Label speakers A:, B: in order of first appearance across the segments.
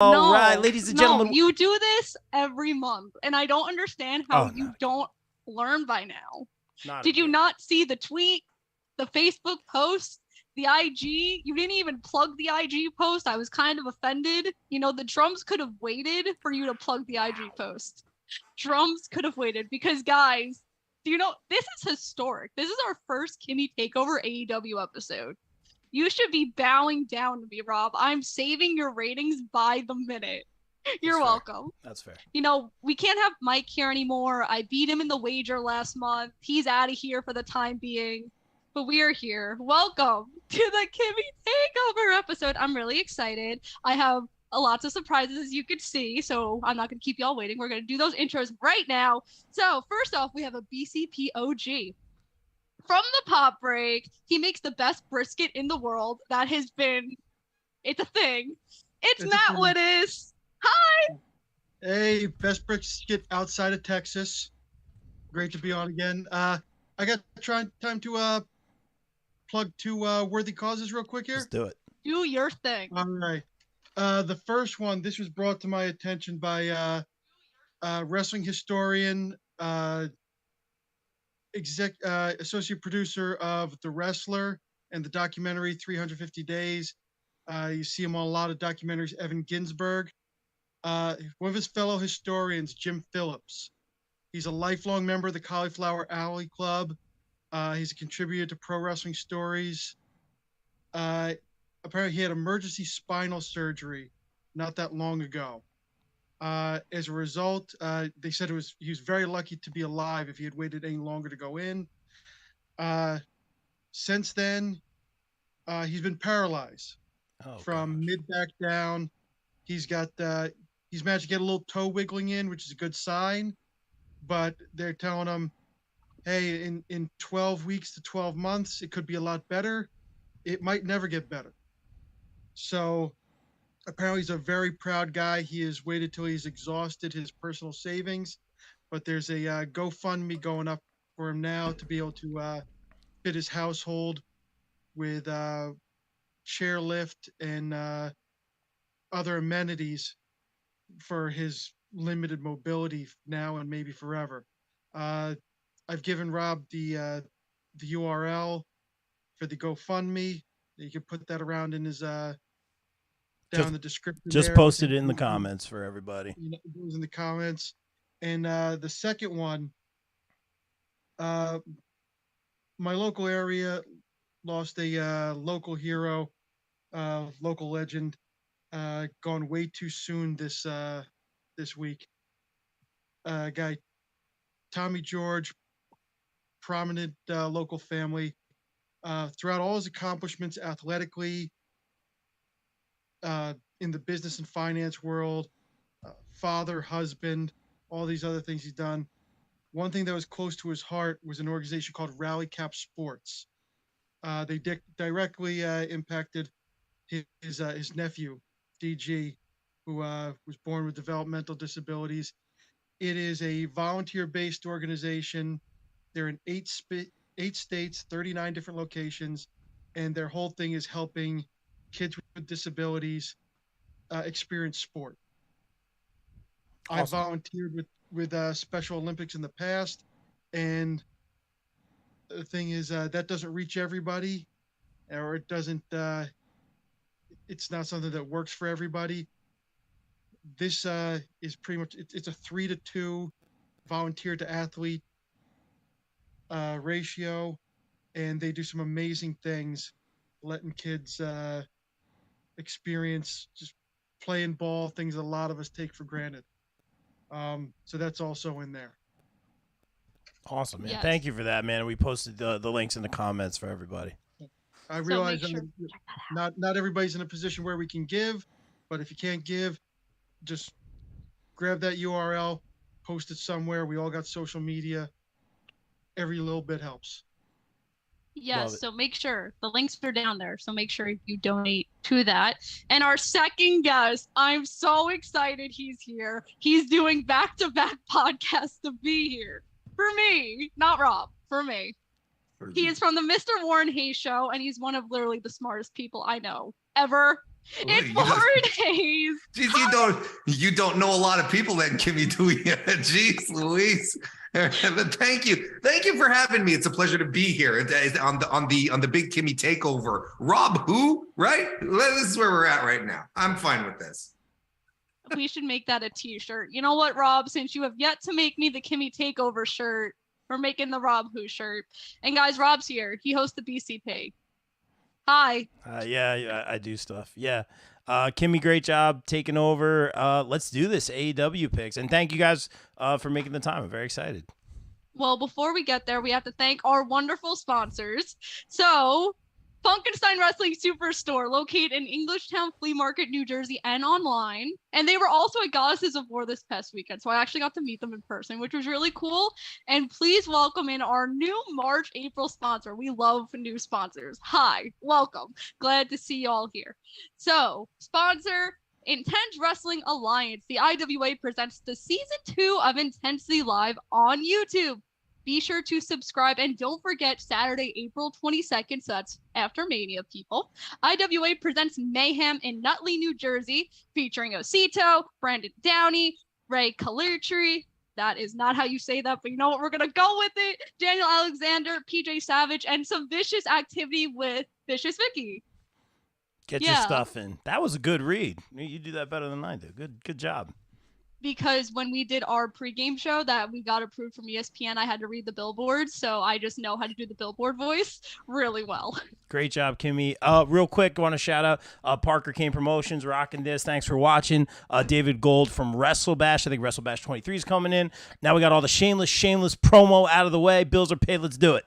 A: All right, ladies and gentlemen.
B: No, you do this every month, and I don't understand how you don't learn by now. Did you not see the tweet, the Facebook post, the IG? You didn't even plug the IG post. I was kind of offended. You know, the drums could have waited for you to plug the IG post. Drums could have waited because, guys, do you know, this is historic. This is our first Kimmy Takeover AEW episode. You should be bowing down to me, Rob. I'm saving your ratings by the minute. You're welcome.
A: That's fair.
B: You know, we can't have Mike here anymore. I beat him in the wager last month. He's out of here for the time being. But we are here. Welcome to the Kimmy Takeover episode. I'm really excited. I have lots of surprises, as you can see, so I'm not going to keep y'all waiting. We're going to do those intros right now. So first off, we have a BCP OG. From the pop break, he makes the best brisket in the world. That has been, it's a thing. It's Matt Wittes. Hi.
C: Hey, best brisket outside of Texas. Great to be on again. I got time to plug two worthy causes real quick here.
A: Let's do it.
B: Do your thing.
C: All right. The first one, this was brought to my attention by wrestling historian, associate producer of The Wrestler and the documentary 350 Days. You see him on a lot of documentaries, Evan Ginsberg. One of his fellow historians, Jim Phillips. He's a lifelong member of the Cauliflower Alley Club. He's a contributor to Pro Wrestling Stories. Apparently he had emergency spinal surgery not that long ago. As a result, they said he was very lucky to be alive if he had waited any longer to go in. Since then, he's been paralyzed from mid back down. He's managed to get a little toe wiggling in, which is a good sign. But they're telling him, hey, in 12 weeks to 12 months, it could be a lot better. It might never get better. So apparently he's a very proud guy. He has waited till he's exhausted his personal savings, but there's a GoFundMe going up for him now to be able to fit his household with chairlift and other amenities for his limited mobility now and maybe forever. I've given Rob the URL for the GoFundMe. You can put that around in his down the description.
A: Just posted it in the comments for everybody.
C: It goes in the comments. And the second one, my local area lost a local hero, local legend, gone way too soon this week. Guy Tommy George, prominent local family. Throughout all his accomplishments athletically, in the business and finance world, father, husband, all these other things he's done. One thing that was close to his heart was an organization called Rally Cap Sports. They directly impacted his nephew, DG, who was born with developmental disabilities. It is a volunteer-based organization. They're in 8 states, 39 different locations, and their whole thing is helping kids with disabilities experience sport. Awesome. I volunteered with Special Olympics in the past, and the thing is that doesn't reach everybody, or it doesn't. It's not something that works for everybody. This is pretty much it's a 3-to-2 volunteer to athlete ratio, and they do some amazing things, letting kids experience just playing ball, things that a lot of us take for granted. So that's also in there.
A: Awesome, man. Yes. Thank you for that, man. We posted the links in the comments for everybody.
C: I realize not everybody's in a position where we can give, but if you can't give, just grab that URL, post it somewhere. We all got social media. Every little bit helps.
B: Yes, so make sure the links are down there. So make sure you donate to that. And our second guest, I'm so excited he's here. He's doing back-to-back podcasts to be here. For me, not Rob, for me. He is from the Mr. Warren Hayes Show, and he's one of literally the smartest people I know ever. It's 4 days.
D: Jeez, you don't know a lot of people then, Kimmy, do we? Jeez, Louise. But thank you for having me. It's a pleasure to be here on the Big Kimmy Takeover. Rob, who? Right? This is where we're at right now. I'm fine with this.
B: We should make that a t-shirt. You know what, Rob? Since you have yet to make me the Kimmy Takeover shirt, we're making the Rob Who shirt. And guys, Rob's here. He hosts the BCP. Hi.
A: Yeah, I do stuff. Yeah. Kimmy, great job taking over. Let's do this AEW picks. And thank you guys for making the time. I'm very excited.
B: Well, before we get there, we have to thank our wonderful sponsors. So, Funkenstein Wrestling Superstore, located in Englishtown, Flea Market, New Jersey, and online. And they were also at Goddesses of War this past weekend, so I actually got to meet them in person, which was really cool. And please welcome in our new March, April sponsor. We love new sponsors. Hi, welcome. Glad to see you all here. So, sponsor Intense Wrestling Alliance. The IWA presents the season 2 of Intensely Live on YouTube. Be sure to subscribe, and don't forget Saturday, April 22nd, so that's after Mania, people. IWA presents Mayhem in Nutley, New Jersey, featuring Osito, Brandon Downey, Rey Calitri. That is not how you say that, but you know what? We're going to go with it. Daniel Alexander, PJ Savage, and some vicious activity with Vicious Vicki.
A: Get your stuff in. That was a good read. You do that better than I do. Good job.
B: Because when we did our pregame show that we got approved from ESPN, I had to read the billboards, so I just know how to do the billboard voice really well. Great job, Kimmy. Real quick, I want to shout out Parker Kane Promotions, rocking this. Thanks for watching. David Gold from WrestleBash. I think WrestleBash 23 is coming in. Now we got all the shameless promo out of the way. Bills are paid. Let's do it.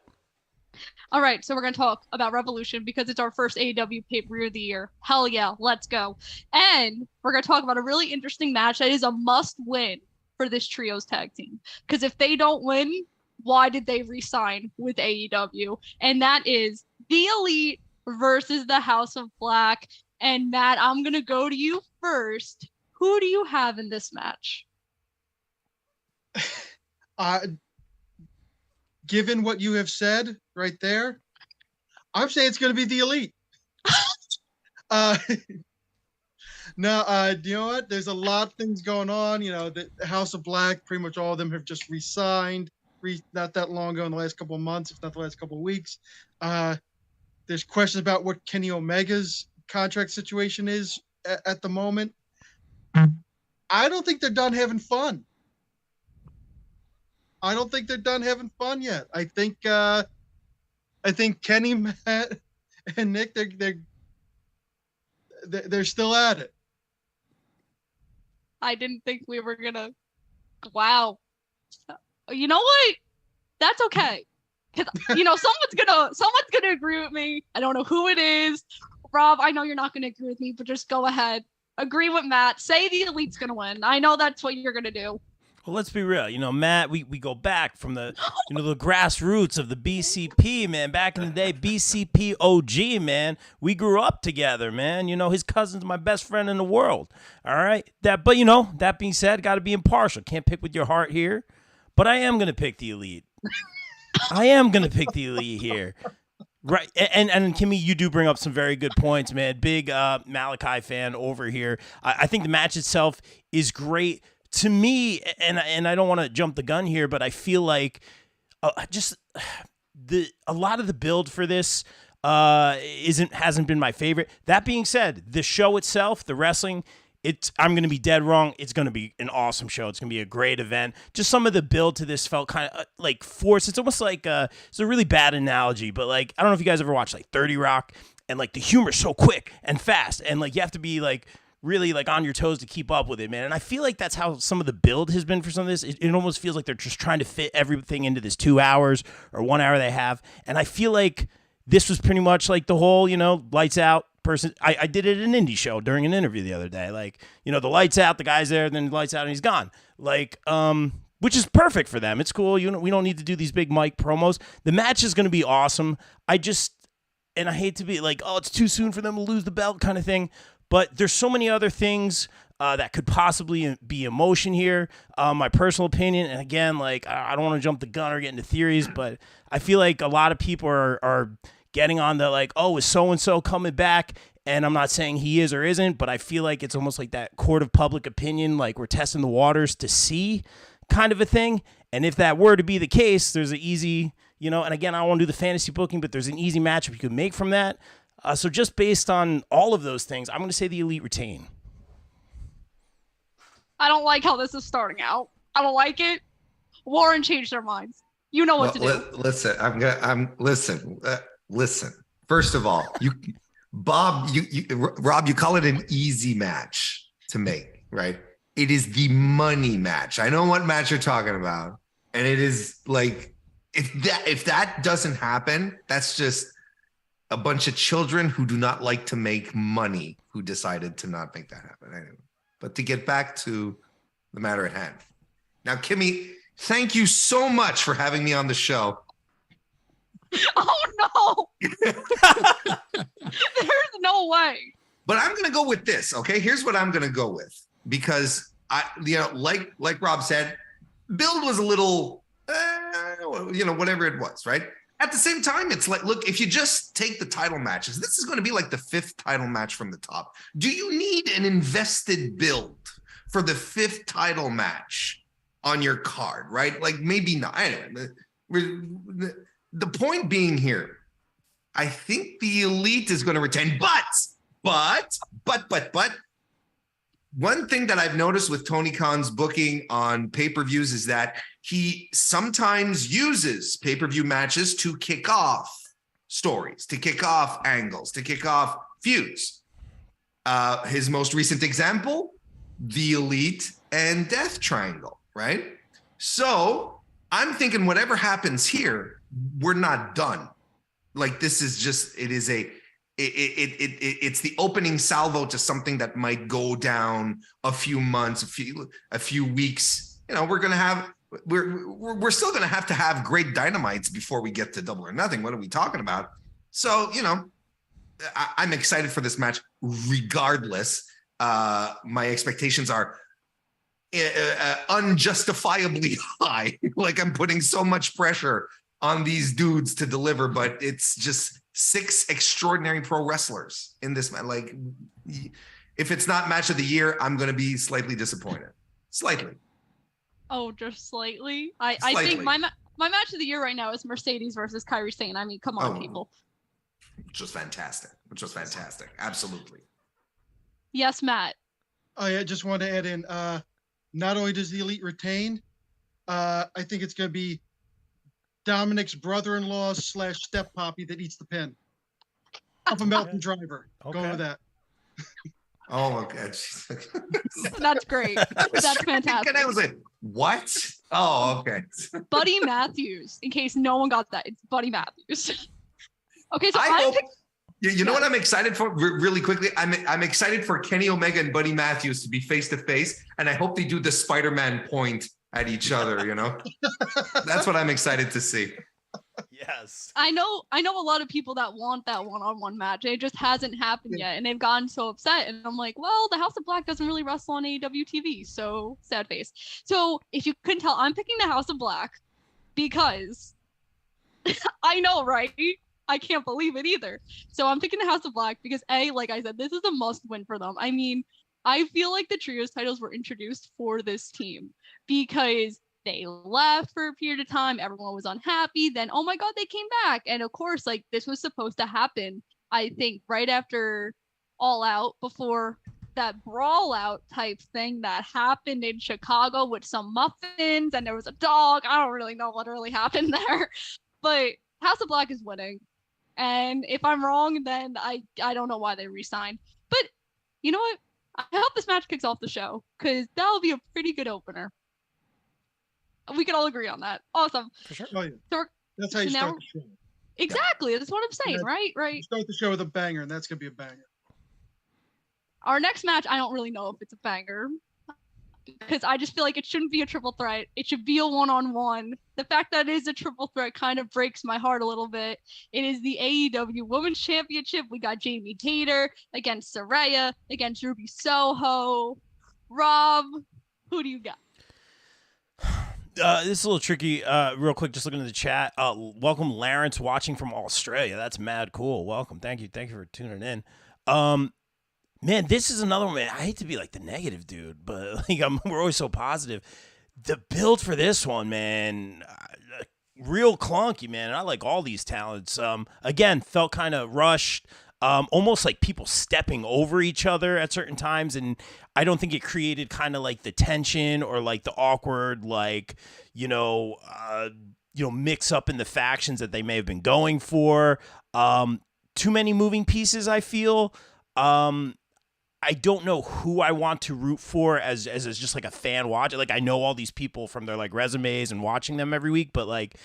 B: All right, so we're going to talk about Revolution because it's our first AEW pay-per-view of the year. Hell yeah, let's go. And we're going to talk about a really interesting match that is a must-win for this trios tag team. Because if they don't win, why did they re-sign with AEW? And that is The Elite versus the House of Black. And Matt, I'm going to go to you first. Who do you have in this match?
C: Given what you have said right there, I'm saying it's going to be The Elite. No, you know what? There's a lot of things going on. You know, the House of Black, pretty much all of them have just re-signed not that long ago, in the last couple of months, if not the last couple of weeks. There's questions about what Kenny Omega's contract situation is at the moment. I don't think they're done having fun. I don't think they're done having fun yet. I think Kenny, Matt, and Nick, they're still at it.
B: I didn't think we were gonna. Wow. You know what? That's okay. Cause you know someone's gonna agree with me. I don't know who it is. Rob, I know you're not gonna agree with me, but just go ahead. Agree with Matt. Say The Elite's gonna win. I know that's what you're gonna do.
A: Well, let's be real. You know, Matt, we go back from the grassroots of the BCP, man. Back in the day, BCP OG, man. We grew up together, man. You know, his cousin's my best friend in the world. All right? But, you know, that being said, got to be impartial. Can't pick with your heart here. But I am going to pick The Elite. I am going to pick The Elite here. Right. And Kimmy, you do bring up some very good points, man. Big Malachi fan over here. I think the match itself is great. To me, and I don't want to jump the gun here, but I feel like a lot of the build for this hasn't been my favorite. That being said, the show itself, the wrestling, I'm going to be dead wrong. It's going to be an awesome show. It's going to be a great event. Just some of the build to this felt kind of like forced. It's almost like it's a really bad analogy, but like I don't know if you guys ever watched like 30 Rock, and like the humor's so quick and fast, and like you have to be like really like on your toes to keep up with it, man. And I feel like that's how some of the build has been for some of this. It almost feels like they're just trying to fit everything into this 2 hours or 1 hour they have. And I feel like this was pretty much like the whole, you know, lights out person. I did it at an indie show during an interview the other day. Like, you know, the lights out, the guy's there, then the lights out and he's gone. Like, which is perfect for them. It's cool. You know, we don't need to do these big mic promos. The match is going to be awesome. And I hate to be like, oh, it's too soon for them to lose the belt kind of thing. But there's so many other things that could possibly be emotion here. My personal opinion, and again, like I don't want to jump the gun or get into theories, but I feel like a lot of people are getting on the like, oh, is so-and-so coming back? And I'm not saying he is or isn't, but I feel like it's almost like that court of public opinion, like we're testing the waters to see kind of a thing. And if that were to be the case, there's an easy, and again, I don't want to do the fantasy booking, but there's an easy matchup you could make from that. So just based on all of those things, I'm going to say the Elite retain.
B: I don't like how this is starting out. I don't like it. Warren changed their minds. You know what to do.
D: Listen, listen. First of all, Rob, you call it an easy match to make, right? It is the money match. I know what match you're talking about. And it is like, if that doesn't happen, that's just a bunch of children who do not like to make money who decided to not make that happen. Anyway, but to get back to the matter at hand. Now, Kimmy, thank you so much for having me on the show.
B: Oh, no. There's no way.
D: But I'm going to go with this, okay? Here's what I'm going to go with. Because, like Rob said, build was a little, whatever it was, right? At the same time, it's like, look, if you just take the title matches, this is going to be like the 5th title match from the top. Do you need an invested build for the 5th title match on your card, right? Like maybe not. Anyway, the point being here, I think the Elite is going to retain, but one thing that I've noticed with Tony Khan's booking on pay-per-views is that he sometimes uses pay-per-view matches to kick off stories, to kick off angles, to kick off feuds. His most recent example, the Elite and Death Triangle, right? So I'm thinking whatever happens here, we're not done. Like this is just, it's the opening salvo to something that might go down a few months, a few weeks. We're still going to have great dynamites before we get to Double or Nothing. What are we talking about? So, I'm excited for this match regardless. My expectations are unjustifiably high. Like I'm putting so much pressure on these dudes to deliver, but it's just 6 extraordinary pro wrestlers in this match. Like, if it's not match of the year, I'm going to be slightly disappointed. Slightly.
B: Oh, just slightly? I think my match of the year right now is Mercedes versus Kairi Sane. I mean, come on, people.
D: Which was fantastic. Absolutely.
B: Yes, Matt.
C: I just wanted to add in, not only does the Elite retain, I think it's going to be Dominic's brother-in-law / step poppy that eats the pin. Of a Melton Driver. Okay. Going with that.
D: Oh, okay.
B: That's great. That's fantastic.
D: And I was like, what? Oh, okay.
B: Buddy Matthews, in case no one got that. It's Buddy Matthews. Okay, so
D: you know what I'm excited for? Really quickly, I'm excited for Kenny Omega and Buddy Matthews to be face to face, and I hope they do the Spider-Man point at each other. That's what I'm excited to see.
A: Yes.
B: I know a lot of people that want that one-on-one match. It just hasn't happened yet, and they've gotten so upset. And I'm like, well, the House of Black doesn't really wrestle on AEW TV, so sad face. So if you couldn't tell, I'm picking the House of Black because I know, right? I can't believe it either. So I'm picking the House of Black because like I said, this is a must win for them. I mean, I feel like the trios titles were introduced for this team because they left for a period of time. Everyone was unhappy. Then, oh my God, they came back. And of course, like this was supposed to happen, I think, right after All Out, before that brawl out type thing that happened in Chicago with some muffins and there was a dog. I don't really know what really happened there, but House of Black is winning. And if I'm wrong, then I don't know why they re-signed. But you know what? I hope this match kicks off the show because that'll be a pretty good opener. We can all agree on that. Awesome.
A: For sure.
C: Oh, yeah.
B: So,
C: that's how you start the show.
B: Exactly. That's what I'm saying, right?
C: You start the show with a banger, and that's going to be a banger.
B: Our next match, I don't really know if it's a banger because I just feel like it shouldn't be a triple threat. It should be a one-on-one. The fact that it is a triple threat kind of breaks my heart a little bit. It is the AEW Women's Championship. We got Jamie Hayter against Saraya, against Ruby Soho. Rob, who do you got?
A: This is a little tricky. Real quick, just looking at the chat. Welcome, Lawrence, watching from Australia. That's mad cool. Welcome. Thank you for tuning in. Man, this is another one, man. I hate to be like the negative dude, but like we're always so positive. The build for this one, man, real clunky, man. I like all these talents. Again, felt kind of rushed. Almost like people stepping over each other at certain times, and I don't think it created kind of like the tension or like the awkward, like mix up in the factions that they may have been going for. Too many moving pieces, I feel. I don't know who I want to root for as just like a fan watch. Like I know all these people from their like resumes and watching them every week, but like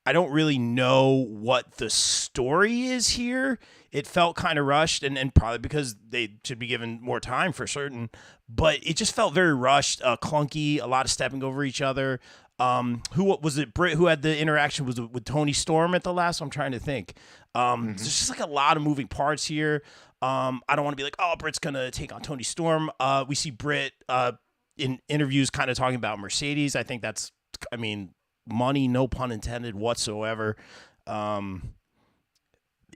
A: I don't really know what the story is here. It felt kind of rushed and probably because they should be given more time for certain, but it just felt very rushed, clunky, a lot of stepping over each other. Who was it? Britt who had the interaction with Tony Storm at the last one? I'm trying to think. There's just like a lot of moving parts here. I don't want to be like, oh, Britt's going to take on Tony Storm. We see Britt in interviews kind of talking about Mercedes. I think that's, money, no pun intended whatsoever.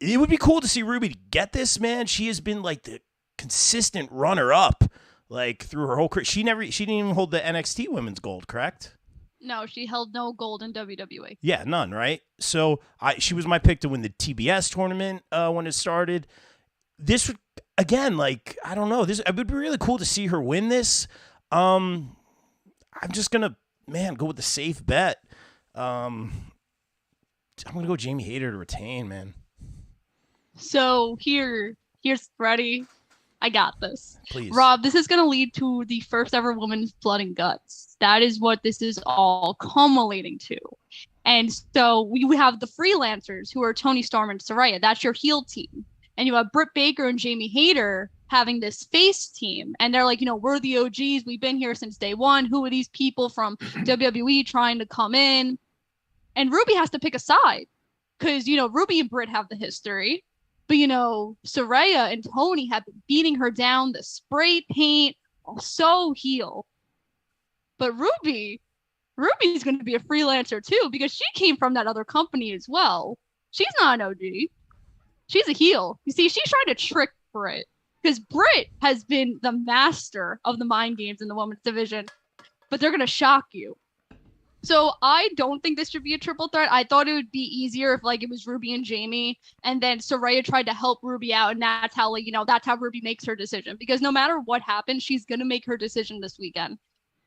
A: It would be cool to see Ruby get this, man. She has been like the consistent runner-up like through her whole career. She didn't even hold the NXT Women's Gold, correct?
B: No, she held no gold in WWE.
A: Yeah, none, right? So she was my pick to win the TBS tournament when it started. This would, again, like, I don't know. It would be really cool to see her win this. I'm just going to, go with the safe bet. I'm going to go Jamie Hayter to retain, man.
B: So here's Freddie. I got this.
A: Please.
B: Rob, this is going to lead to the first ever Women's Blood and Guts. That is what this is all culminating to. And so we have the freelancers who are Tony Storm and Saraya. That's your heel team. And you have Britt Baker and Jamie Hayter having this face team. And they're like, we're the OGs. We've been here since day one. Who are these people from WWE trying to come in? And Ruby has to pick a side because, Ruby and Britt have the history. But, Saraya and Tony have been beating her down, the spray paint, so heel. But Ruby's going to be a freelancer too because she came from that other company as well. She's not an OG. She's a heel. You see, she's trying to trick Britt because Britt has been the master of the mind games in the women's division, but they're going to shock you. So I don't think this should be a triple threat. I thought it would be easier if it was Ruby and Jamie and then Saraya tried to help Ruby out. And that's how, that's how Ruby makes her decision because no matter what happens, she's going to make her decision this weekend.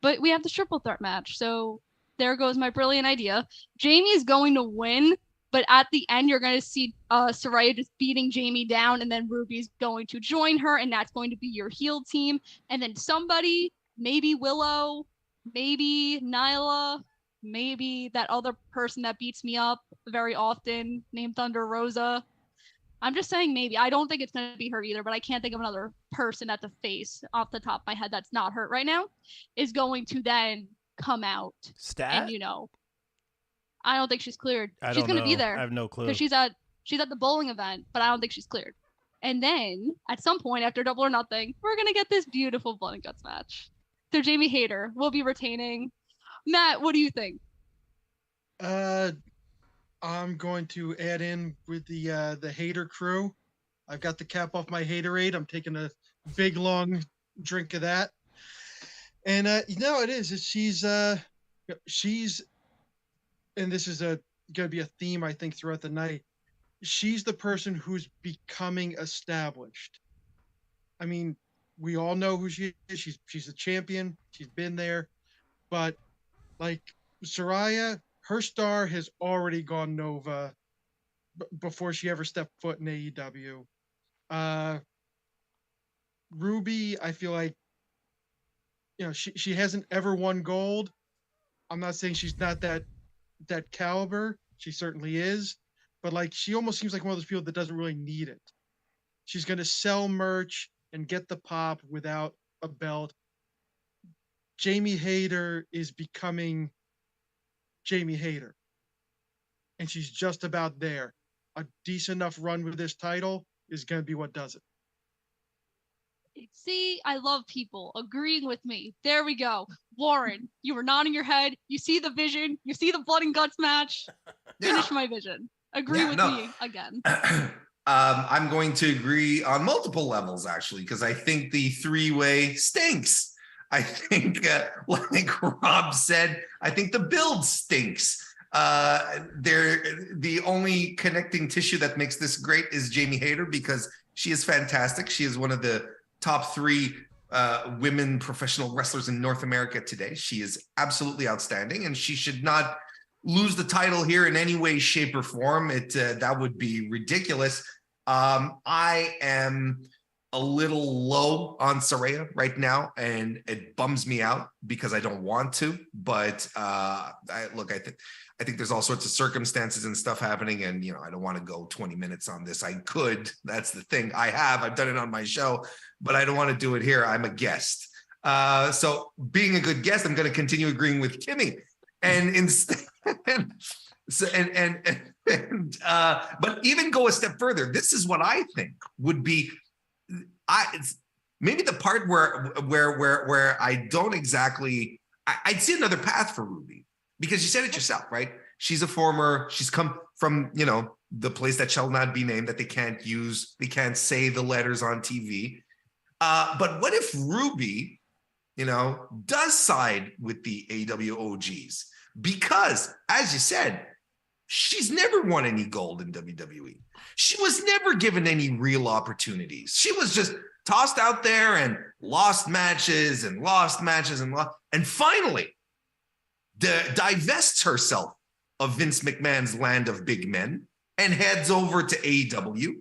B: But we have this triple threat match. So there goes my brilliant idea. Jamie is going to win. But at the end, you're going to see Saraya just beating Jamie down, and then Ruby's going to join her, and that's going to be your heel team. And then somebody, maybe Willow, maybe Nyla, maybe that other person that beats me up very often named Thunder Rosa. I'm just saying maybe. I don't think it's going to be her either, but I can't think of another person at the face off the top of my head that's not hurt right now, is going to then come out.
A: Stat?
B: And, I don't think she's cleared. She's going to be there.
A: I have no clue.
B: Because she's at the bowling event, but I don't think she's cleared. And then at some point after Double or Nothing, we're going to get this beautiful Blood and Guts match. So Jamie Hayter will be retaining. Matt, what do you think?
C: I'm going to add in with the Hayter crew. I've got the cap off my Haterade. I'm taking a big long drink of that. And it is. She's and this is going to be a theme, I think, throughout the night. She's the person who's becoming established. I mean, we all know who she is. She's a champion. She's been there. But, Saraya, her star has already gone Nova before she ever stepped foot in AEW. Ruby, I feel like, she hasn't ever won gold. I'm not saying she's not that caliber. She certainly is, but she almost seems like one of those people that doesn't really need it. She's going to sell merch and get the pop without a belt. Jamie Hayter is becoming Jamie Hayter, and she's just about there. A decent enough run with this title is going to be what does it.
B: See, I love people agreeing with me. There we go. Warren, you were nodding your head. You see the vision. You see the blood and guts match. Finish my vision. Agree with me again.
D: I'm going to agree on multiple levels, actually, because I think the three-way stinks. I think, like Rob said, I think the build stinks. The only connecting tissue that makes this great is Jamie Hayter, because she is fantastic. She is one of the top 3 women professional wrestlers in North America today. She is absolutely outstanding, and she should not lose the title here in any way, shape, or form. That would be ridiculous. I am a little low on Saraya right now, and it bums me out because I don't want to. But I think there's all sorts of circumstances and stuff happening, and I don't want to go 20 minutes on this. I could. That's the thing. I've done it on my show, but I don't want to do it here. I'm a guest. So being a good guest, I'm going to continue agreeing with Kimmy, and instead, but even go a step further. This is what I think would be. It's maybe the part where I don't exactly. I'd see another path for Ruby, because you said it yourself, right? She's come from the place that shall not be named, that they can't use. They can't say the letters on TV. But what if Ruby, does side with the AEW OGs? Because, as you said, she's never won any gold in WWE. She was never given any real opportunities. She was just tossed out there and lost matches. And finally divests herself of Vince McMahon's land of big men and heads over to AEW.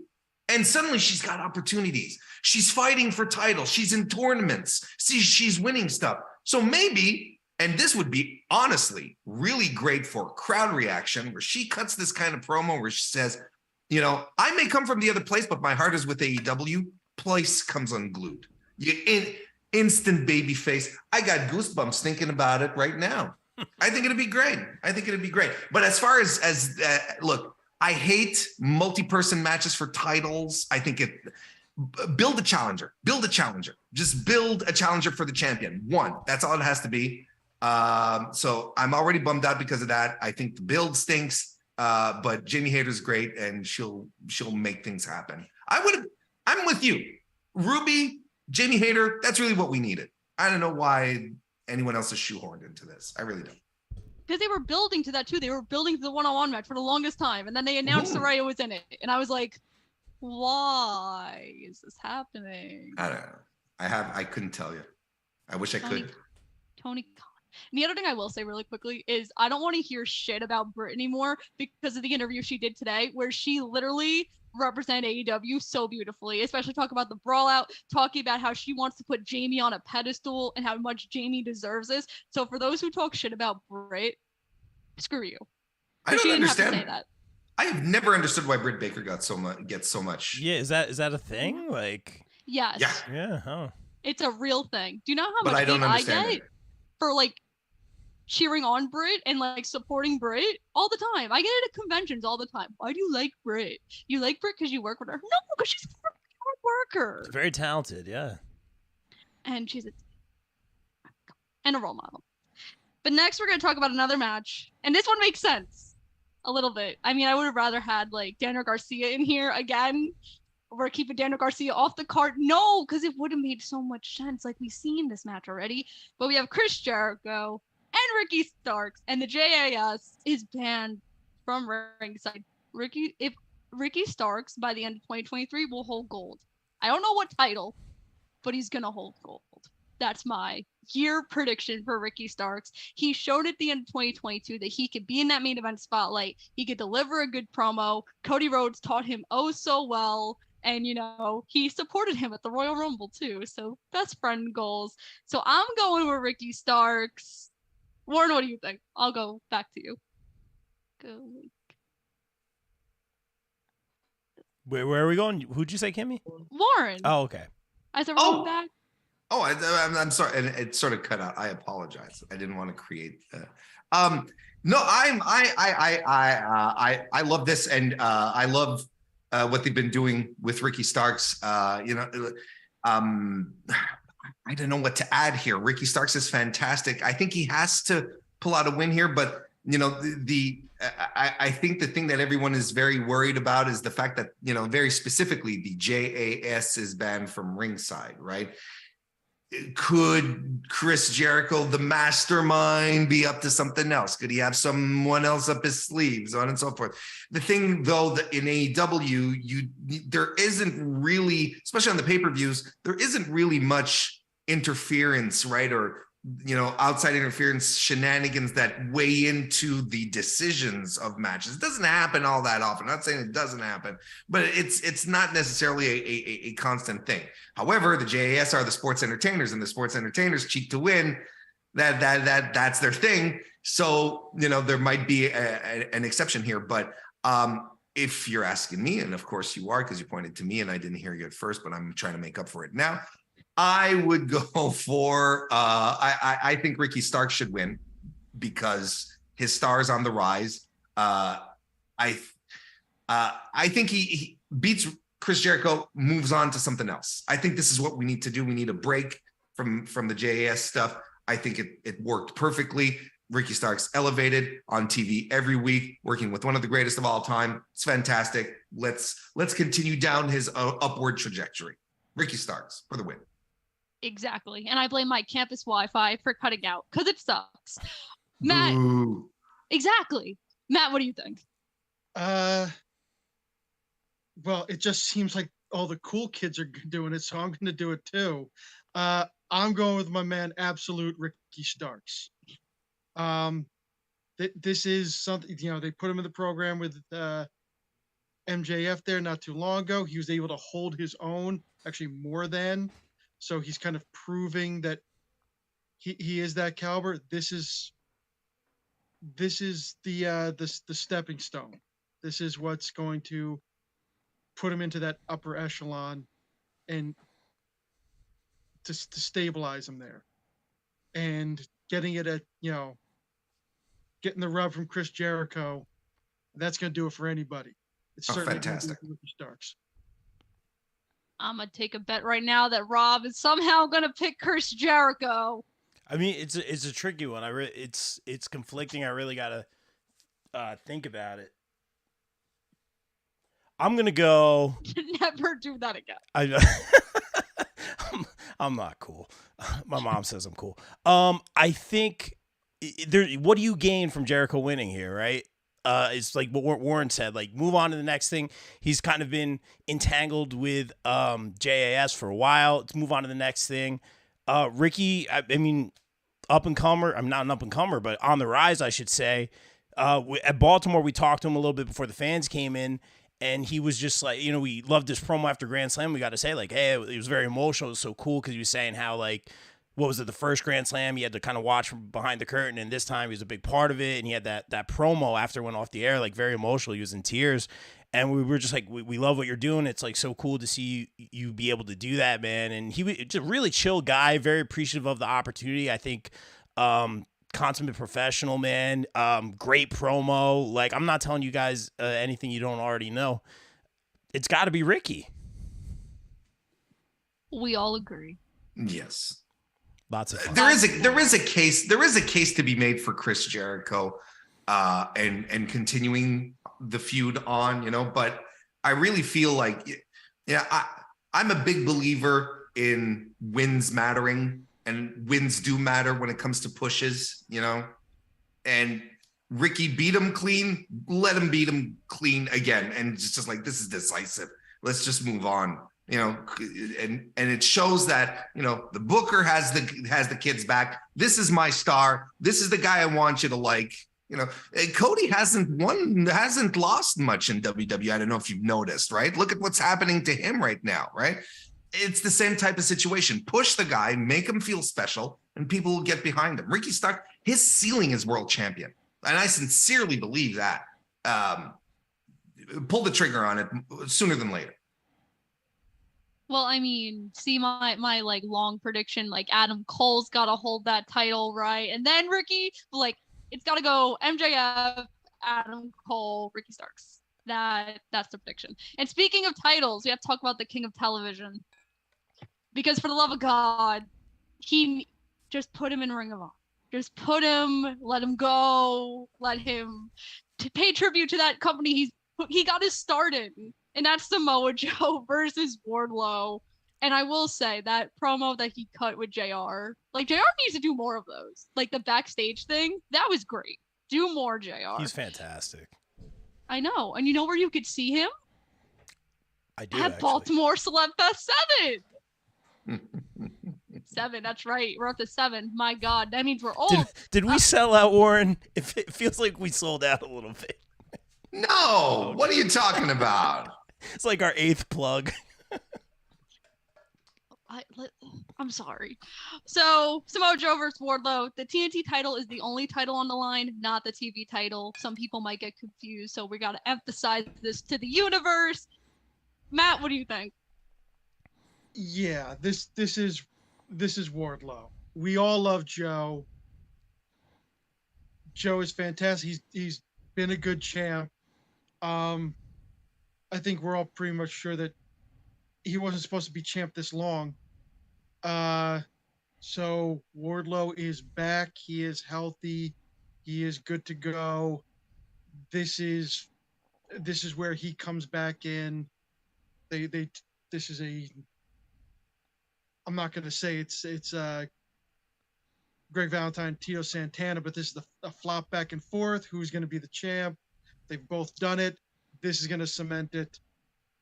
D: And suddenly she's got opportunities. She's fighting for titles. She's in tournaments. She's winning stuff. So maybe, and this would be honestly really great for crowd reaction, where she cuts this kind of promo where she says, I may come from the other place, but my heart is with AEW. Place comes unglued. Instant baby face. I got goosebumps thinking about it right now. I think it'd be great. But as far as look, I hate multi-person matches for titles. I think build a challenger. Just build a challenger for the champion. One. That's all it has to be. So I'm already bummed out because of that. I think the build stinks. But Jamie Hayter's great, and she'll make things happen. I'm with you. Ruby, Jamie Hayter, that's really what we needed. I don't know why anyone else is shoehorned into this. I really don't.
B: Because they were building to that too. They were building to the one-on-one match for the longest time. And then they announced Saraya was in it. And I was like, why is this happening?
D: I don't know. I couldn't tell you. I wish I could.
B: Tony Khan. And the other thing I will say really quickly is I don't want to hear shit about Britt anymore because of the interview she did today, where she literally represented AEW so beautifully, especially talk about the brawl out, talking about how she wants to put Jamie on a pedestal and how much Jamie deserves this. So for those who talk shit about Britt, screw you.
D: I don't understand.
B: Have to say that.
D: I have never understood why Britt Baker gets so much.
A: Yeah, is that a thing? Like,
B: yes.
A: Yeah. Oh.
B: It's a real thing. Do you know how much
D: I don't understand
B: get for cheering on Britt and supporting Britt all the time? I get it at conventions all the time. Why do you like Britt? You like Britt because you work with her? No, because she's a hard worker.
A: She's very talented, yeah.
B: And she's a role model. But next we're going to talk about another match. And this one makes sense a little bit. I mean, I would have rather had Daniel Garcia in here again. We're keeping Daniel Garcia off the card. No, because it would have made so much sense. We've seen this match already. But we have Chris Jericho and Ricky Starks, and the JAS is banned from ringside. If Ricky Starks by the end of 2023 will hold gold. I don't know what title, but he's gonna hold gold. That's my year prediction for Ricky Starks. He showed at the end of 2022 that he could be in that main event spotlight. He could deliver a good promo. Cody Rhodes taught him oh so well. And, he supported him at the Royal Rumble too. So best friend goals. So I'm going with Ricky Starks. Warren, what do you think? I'll go back to you. Go.
A: Where are we going? Who'd you say, Kimmy?
B: Warren.
A: Oh, okay.
B: I said Warren back.
D: Oh, I'm sorry. And it sort of cut out. I apologize. I didn't want to create. No, I love this, and I love what they've been doing with Ricky Starks. I don't know what to add here. Ricky Starks is fantastic. I think he has to pull out a win here, but I think the thing that everyone is very worried about is the fact that, very specifically the JAS is banned from ringside, right? Could Chris Jericho, the mastermind, be up to something else? Could he have someone else up his sleeves, so on and so forth? The thing, though, that in AEW, there isn't really, especially on the pay-per-views, there isn't really much interference, right? Or, outside interference shenanigans that weigh into the decisions of matches. It doesn't happen all that often. I'm not saying it doesn't happen, but it's not necessarily a constant thing. However, the JAS are the sports entertainers, and the sports entertainers cheat to win. That's their thing. So, there might be an exception here, but if you're asking me, and of course you are, because you pointed to me and I didn't hear you at first, but I'm trying to make up for it now. I would go for, I think Ricky Starks should win because his star is on the rise. I think he beats Chris Jericho, moves on to something else. I think this is what we need to do. We need a break from the JAS stuff. I think it worked perfectly. Ricky Starks elevated on TV every week, working with one of the greatest of all time. It's fantastic. Let's continue down his upward trajectory. Ricky Starks for the win.
B: Exactly. And I blame my campus Wi-Fi for cutting out because it sucks. Matt.
D: Ooh.
B: Exactly. Matt, what do you think?
C: Well, it just seems like all the cool kids are doing it, so I'm going to do it too. I'm going with my man, Absolute Ricky Starks. This is something, they put him in the program with MJF there not too long ago. He was able to hold his own, actually more than. So he's kind of proving that he is that caliber. This is the stepping stone. This is what's going to put him into that upper echelon and to stabilize him there. And getting it at, getting the rub from Chris Jericho, that's going to do it for anybody. It's certainly
D: fantastic.
C: Ricky Starks.
B: I'm going to take a bet right now that Rob is somehow going to pick Chris Jericho.
A: I mean, it's a tricky one. It's conflicting. I really got to think about it. I'm going to go.
B: Never do that again.
A: I'm not cool. My mom says I'm cool. I think what do you gain from Jericho winning here, right? It's like what Warren said, like move on to the next thing. He's kind of been entangled with JAS for a while. Let's move on to the next thing. Ricky, I mean, up and comer. I'm not an up and comer, but on the rise, I should say. At Baltimore, we talked to him a little bit before the fans came in, and he was just like, we loved his promo after Grand Slam. We got to say, like, hey, it was very emotional. It was so cool because he was saying how, like, what was it, the first Grand Slam, he had to kind of watch from behind the curtain, and this time he was a big part of it, and he had that promo after it went off the air, like, very emotional. He was in tears, and we were just like, we love what you're doing. It's, like, so cool to see you be able to do that, man. And he was just a really chill guy, very appreciative of the opportunity. I think consummate professional, man. Great promo. Like, I'm not telling you guys anything you don't already know. It's got to be Ricky.
B: We all agree.
D: Yes.
A: Lots of fun.
D: There is a case to be made for Chris Jericho and continuing the feud on, but I really feel like, I'm a big believer in wins mattering, and wins do matter when it comes to pushes, and Ricky beat him clean, let him beat him clean again. And it's just like, this is decisive. Let's just move on. And it shows that, the booker has the kids back. This is my star. This is the guy I want you to like. Cody hasn't lost much in WWE. I don't know if you've noticed, right? Look at what's happening to him right now, right? It's the same type of situation. Push the guy, make him feel special, and people will get behind him. Ricky Stark, his ceiling is world champion. And I sincerely believe that. Pull the trigger on it sooner than later.
B: Well, I mean, see my like long prediction, like Adam Cole's got to hold that title, right? And then Ricky, like, it's got to go MJF, Adam Cole, Ricky Starks. That's the prediction. And speaking of titles, we have to talk about the King of Television. Because for the love of God, he just put him in Ring of Honor. Just put him, let him go, let him to pay tribute to that company he got his start in. And that's Samoa Joe versus Wardlow. And I will say that promo that he cut with JR, like JR needs to do more of those. Like the backstage thing, that was great. Do more, JR.
A: He's fantastic.
B: I know. And you know where you could see him?
A: I do,
B: at
A: actually.
B: Baltimore Celeb Fest 7. 7, that's right. We're up to 7. My God, that means we're old.
A: Did we sell out, Warren? It feels like we sold out a little bit.
D: No, what are you talking about?
A: It's like our 8th plug.
B: I'm sorry. So, Samoa Joe versus Wardlow. The TNT title is the only title on the line, not the TV title. Some people might get confused, so we got to emphasize this to the universe. Matt, what do you think?
C: Yeah, this is Wardlow. We all love Joe. Joe is fantastic. He's been a good champ. I think we're all pretty much sure that he wasn't supposed to be champ this long. So Wardlow is back. He is healthy. He is good to go. This is where he comes back in. This is a, I'm not going to say it's Greg Valentine, Tito Santana, but this is a flop back and forth. Who's going to be the champ? They've both done it. This is going to cement it.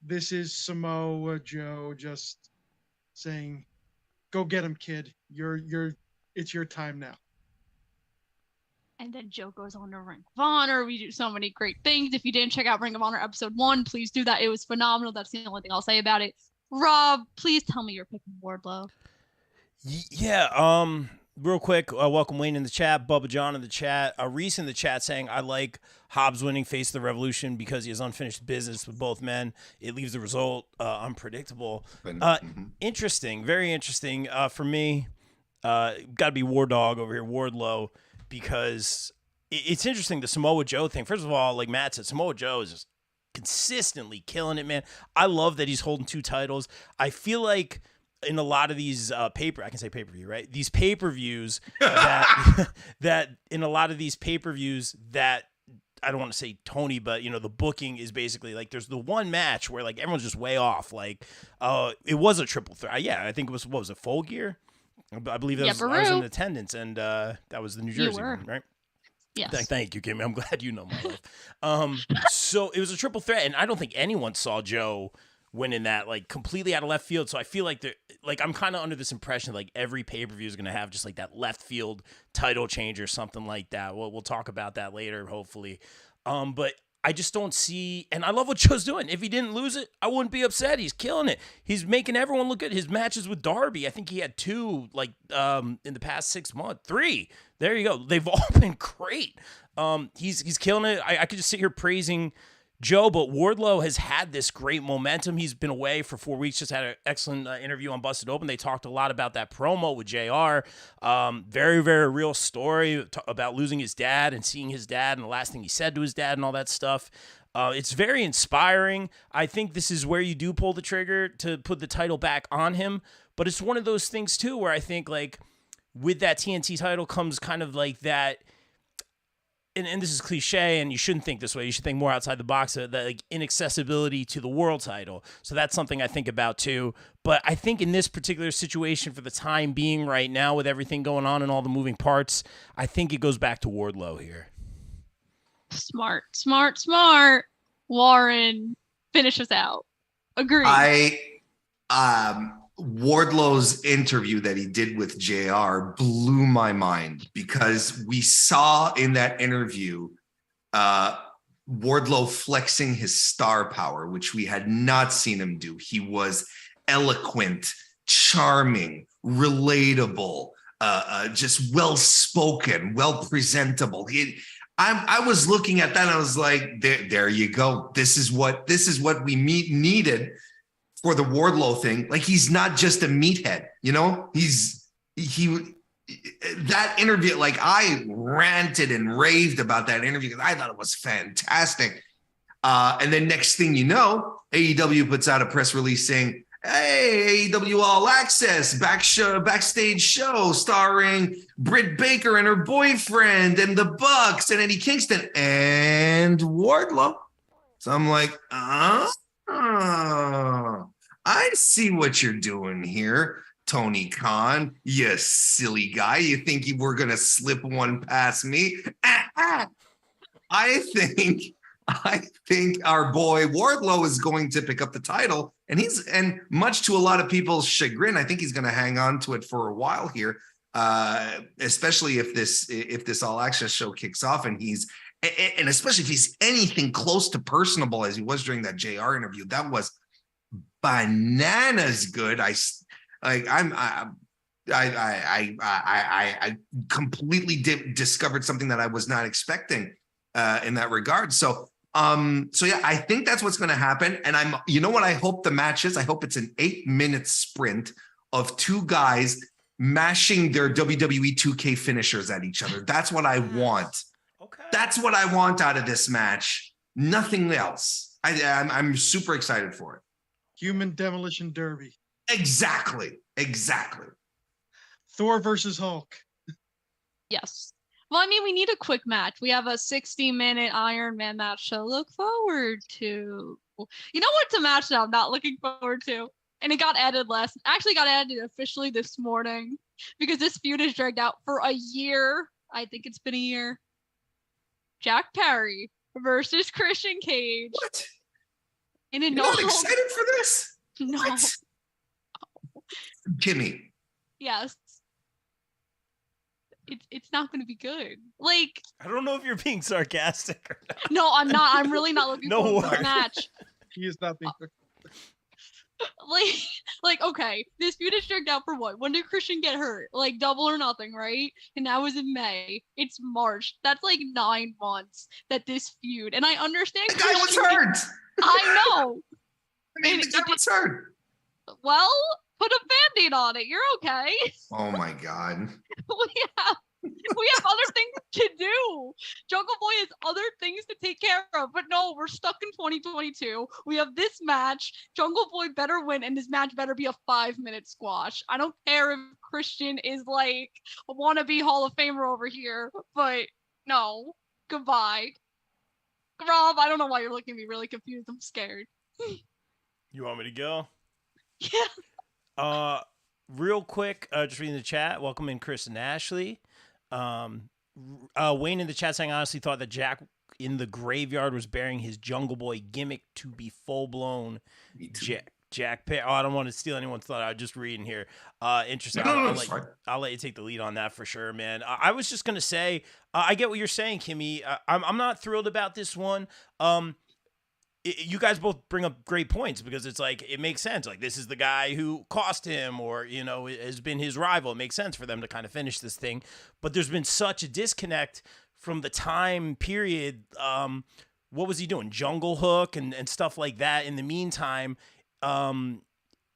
C: This is Samoa Joe just saying, "Go get him, kid. It's your time now."
B: And then Joe goes on to Ring of Honor. We do so many great things. If you didn't check out Ring of Honor episode 1, please do that. It was phenomenal. That's the only thing I'll say about it. Rob, please tell me you're picking Wardlow.
A: Yeah, real quick, welcome Wayne in the chat, Bubba John in the chat. Reese in the chat saying, I like Hobbs winning Face of the Revolution because he has unfinished business with both men. It leaves the result unpredictable. Interesting, very interesting. For me, got to be War Dog over here, Wardlow, because it's interesting, the Samoa Joe thing. First of all, like Matt said, Samoa Joe is just consistently killing it, man. I love that he's holding 2 titles. I feel like in a lot of these I can say pay-per-view, right? These pay-per-views that in a lot of these pay-per-views that I don't want to say Tony, but the booking is basically like there's the one match where like everyone's just way off. Like it was a triple threat. Yeah, I think it was, what was it, Full Gear? I believe that I was in attendance, and that was the New Jersey one, right?
B: Yes.
A: Thank you, Kimmy. I'm glad you know my life. So it was a triple threat, and I don't think anyone saw Joe winning that, like, completely out of left field. So I feel like I'm kind of under this impression like every pay-per-view is going to have just like that left field title change or something like that. We'll talk about that later, hopefully. But I just don't see, and I love what Joe's doing. If he didn't lose it, I wouldn't be upset. He's killing it. He's making everyone look good. His matches with Darby, I think he had 2 like in the past 6 months. 3. There you go. They've all been great. He's killing it. I could just sit here praising Joe, but Wardlow has had this great momentum. He's been away for 4 weeks, just had an excellent interview on Busted Open. They talked a lot about that promo with JR. Very, very real story about losing his dad and seeing his dad and the last thing he said to his dad and all that stuff. It's very inspiring. I think this is where you do pull the trigger to put the title back on him, but it's one of those things too where I think like with that TNT title comes kind of like that, and this is cliche, and you shouldn't think this way. You should think more outside the box, that like inaccessibility to the world title. So that's something I think about too. But I think in this particular situation, for the time being right now, with everything going on and all the moving parts, I think it goes back to Wardlow here.
B: Smart. Warren, finish us out. Agreed.
D: Wardlow's interview that he did with JR blew my mind, because we saw in that interview Wardlow flexing his star power, which we had not seen him do. He was eloquent, charming, relatable, just well-spoken, well-presentable. I was looking at that and I was like, there you go. This is what we needed for the Wardlow thing. Like, he's not just a meathead, that interview, like, I ranted and raved about that interview because I thought it was fantastic. And then next thing you know, AEW puts out a press release saying, Hey, AEW All Access backstage show starring Britt Baker and her boyfriend and the Bucks and Eddie Kingston and Wardlow. So I'm like, I see what you're doing here, Tony Khan. You silly guy. You think you were gonna slip one past me? I think our boy Wardlow is going to pick up the title, and much to a lot of people's chagrin, I think he's going to hang on to it for a while here, especially if this All Access show kicks off, and especially if he's anything close to personable as he was during that JR interview. That was bananas good. I completely discovered something that I was not expecting in that regard. So yeah, I think that's what's going to happen. And you know what I hope the match is? I hope it's an 8-minute sprint of two guys mashing their WWE 2K finishers at each other. That's what I want. Okay. That's what I want out of this match. Nothing else. I'm super excited for it.
C: Human Demolition Derby.
D: Exactly.
C: Thor versus Hulk.
B: Yes. Well, I mean, we need a quick match. We have a 60-minute Iron Man match to look forward to. You know what's a match that I'm not looking forward to? And it got added actually got added officially this morning because this feud is dragged out for a year. I think it's been a year. Jack Perry versus Christian Cage.
D: What?
B: You're
D: not excited for this?
B: No.
D: What? Kimmy.
B: Yes. It's not going to be good. Like,
A: I don't know if you're being sarcastic or not.
B: No, I'm not. I'm really not looking forward to the match.
C: He is not being
B: like, okay, this feud is dragged out for what? When did Christian get hurt? Like Double or Nothing, right? And that was in May. It's March. That's like 9 months that this feud. And I understand.
D: The guy was hurt.
B: I know.
D: I mean, the guy was hurt.
B: Well, put a Band-Aid on it. You're okay.
D: Oh my God.
B: We have other things to do. Jungle Boy has other things to take care of. But no, we're stuck in 2022. We have this match. Jungle Boy better win, and this match better be a 5-minute squash. I don't care if Christian is like a wannabe Hall of Famer over here, but no. Goodbye. Rob, I don't know why you're looking at me really confused. I'm scared.
A: You want me to go?
B: Yeah.
A: Real quick, just reading the chat. Welcome in Chris and Ashley. Wayne in the chat saying, honestly thought that Jack in the graveyard was bearing his Jungle Boy gimmick to be full-blown Jack Perry. Oh, I don't want to steal anyone's thought. I was just reading here. Interesting. I'll let you take the lead on that for sure, man. I was just going to say, I get what you're saying, Kimmy. I'm not thrilled about this one. You guys both bring up great points because it's like, it makes sense. Like, this is the guy who cost him or, has been his rival. It makes sense for them to kind of finish this thing. But there's been such a disconnect from the time period. What was he doing? Jungle Hook and stuff like that. In the meantime,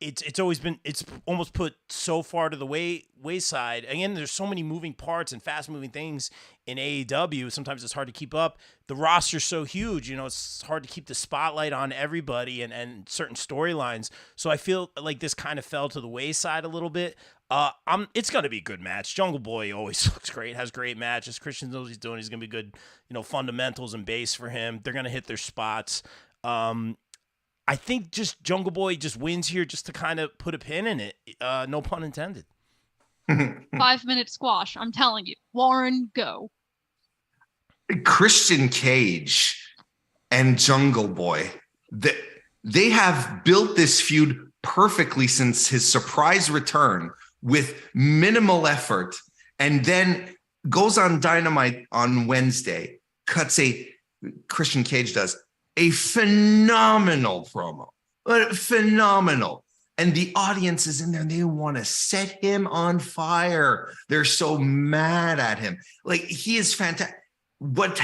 A: it's almost put so far to the wayside. Again, there's so many moving parts and fast moving things in AEW. Sometimes it's hard to keep up. The roster's so huge, it's hard to keep the spotlight on everybody and certain storylines. So I feel like this kind of fell to the wayside a little bit. It's going to be a good match. Jungle Boy always looks great, has great matches. Christian knows what he's doing. He's going to be good, fundamentals and base for him. They're going to hit their spots. I think just Jungle Boy just wins here just to kind of put a pin in it. No pun intended.
B: 5-minute squash. I'm telling you. Warren, go.
D: Christian Cage and Jungle Boy, they have built this feud perfectly since his surprise return with minimal effort, and then goes on Dynamite on Wednesday, Christian Cage does a phenomenal promo. Phenomenal. And the audience is in there and they want to set him on fire. They're so mad at him. Like, he is fantastic. What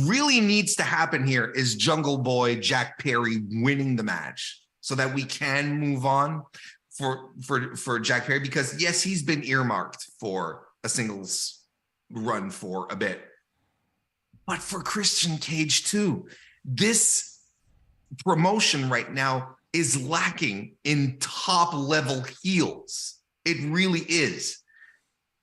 D: really needs to happen here is Jungle Boy, Jack Perry winning the match so that we can move on for Jack Perry, because yes, he's been earmarked for a singles run for a bit, but for Christian Cage too. This promotion right now is lacking in top level heels. It really is.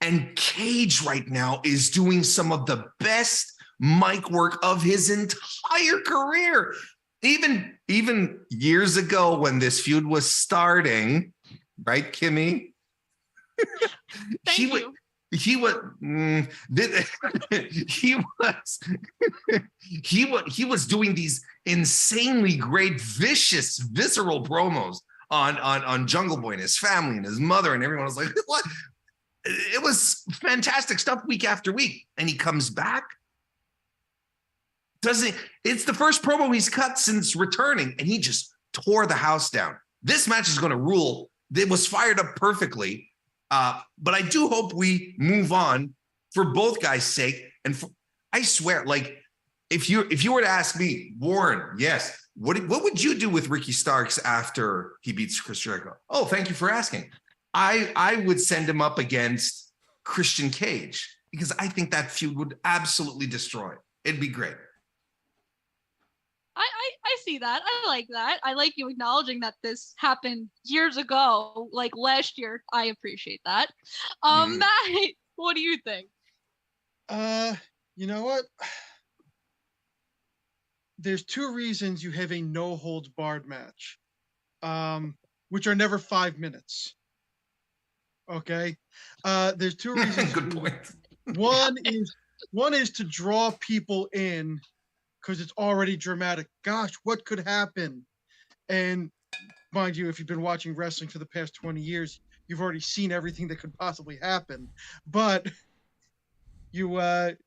D: And Cage right now is doing some of the best mic work of his entire career. Even years ago when this feud was starting, right, Kimmy?
B: Thank you.
D: He was doing these insanely great, vicious, visceral promos on Jungle Boy and his family and his mother, and everyone was like, what? It was fantastic stuff week after week. And he comes back. It's the first promo he's cut since returning, and he just tore the house down. This match is going to rule. It was fired up perfectly. But I do hope we move on for both guys' sake. And I swear, like, if you were to ask me, Warren, yes, what would you do with Ricky Starks after he beats Chris Jericho? Oh, thank you for asking. I would send him up against Christian Cage because I think that feud would absolutely destroy it. It'd be great.
B: I see that. I like that. I like you acknowledging that this happened years ago, like last year. I appreciate that. Matt, what do you think?
C: You know what? There's two reasons you have a no holds barred match, which are never 5 minutes. Okay. There's two reasons.
D: Good point.
C: One is to draw people in because it's already dramatic. Gosh, what could happen? And mind you, if you've been watching wrestling for the past 20 years, you've already seen everything that could possibly happen. But you want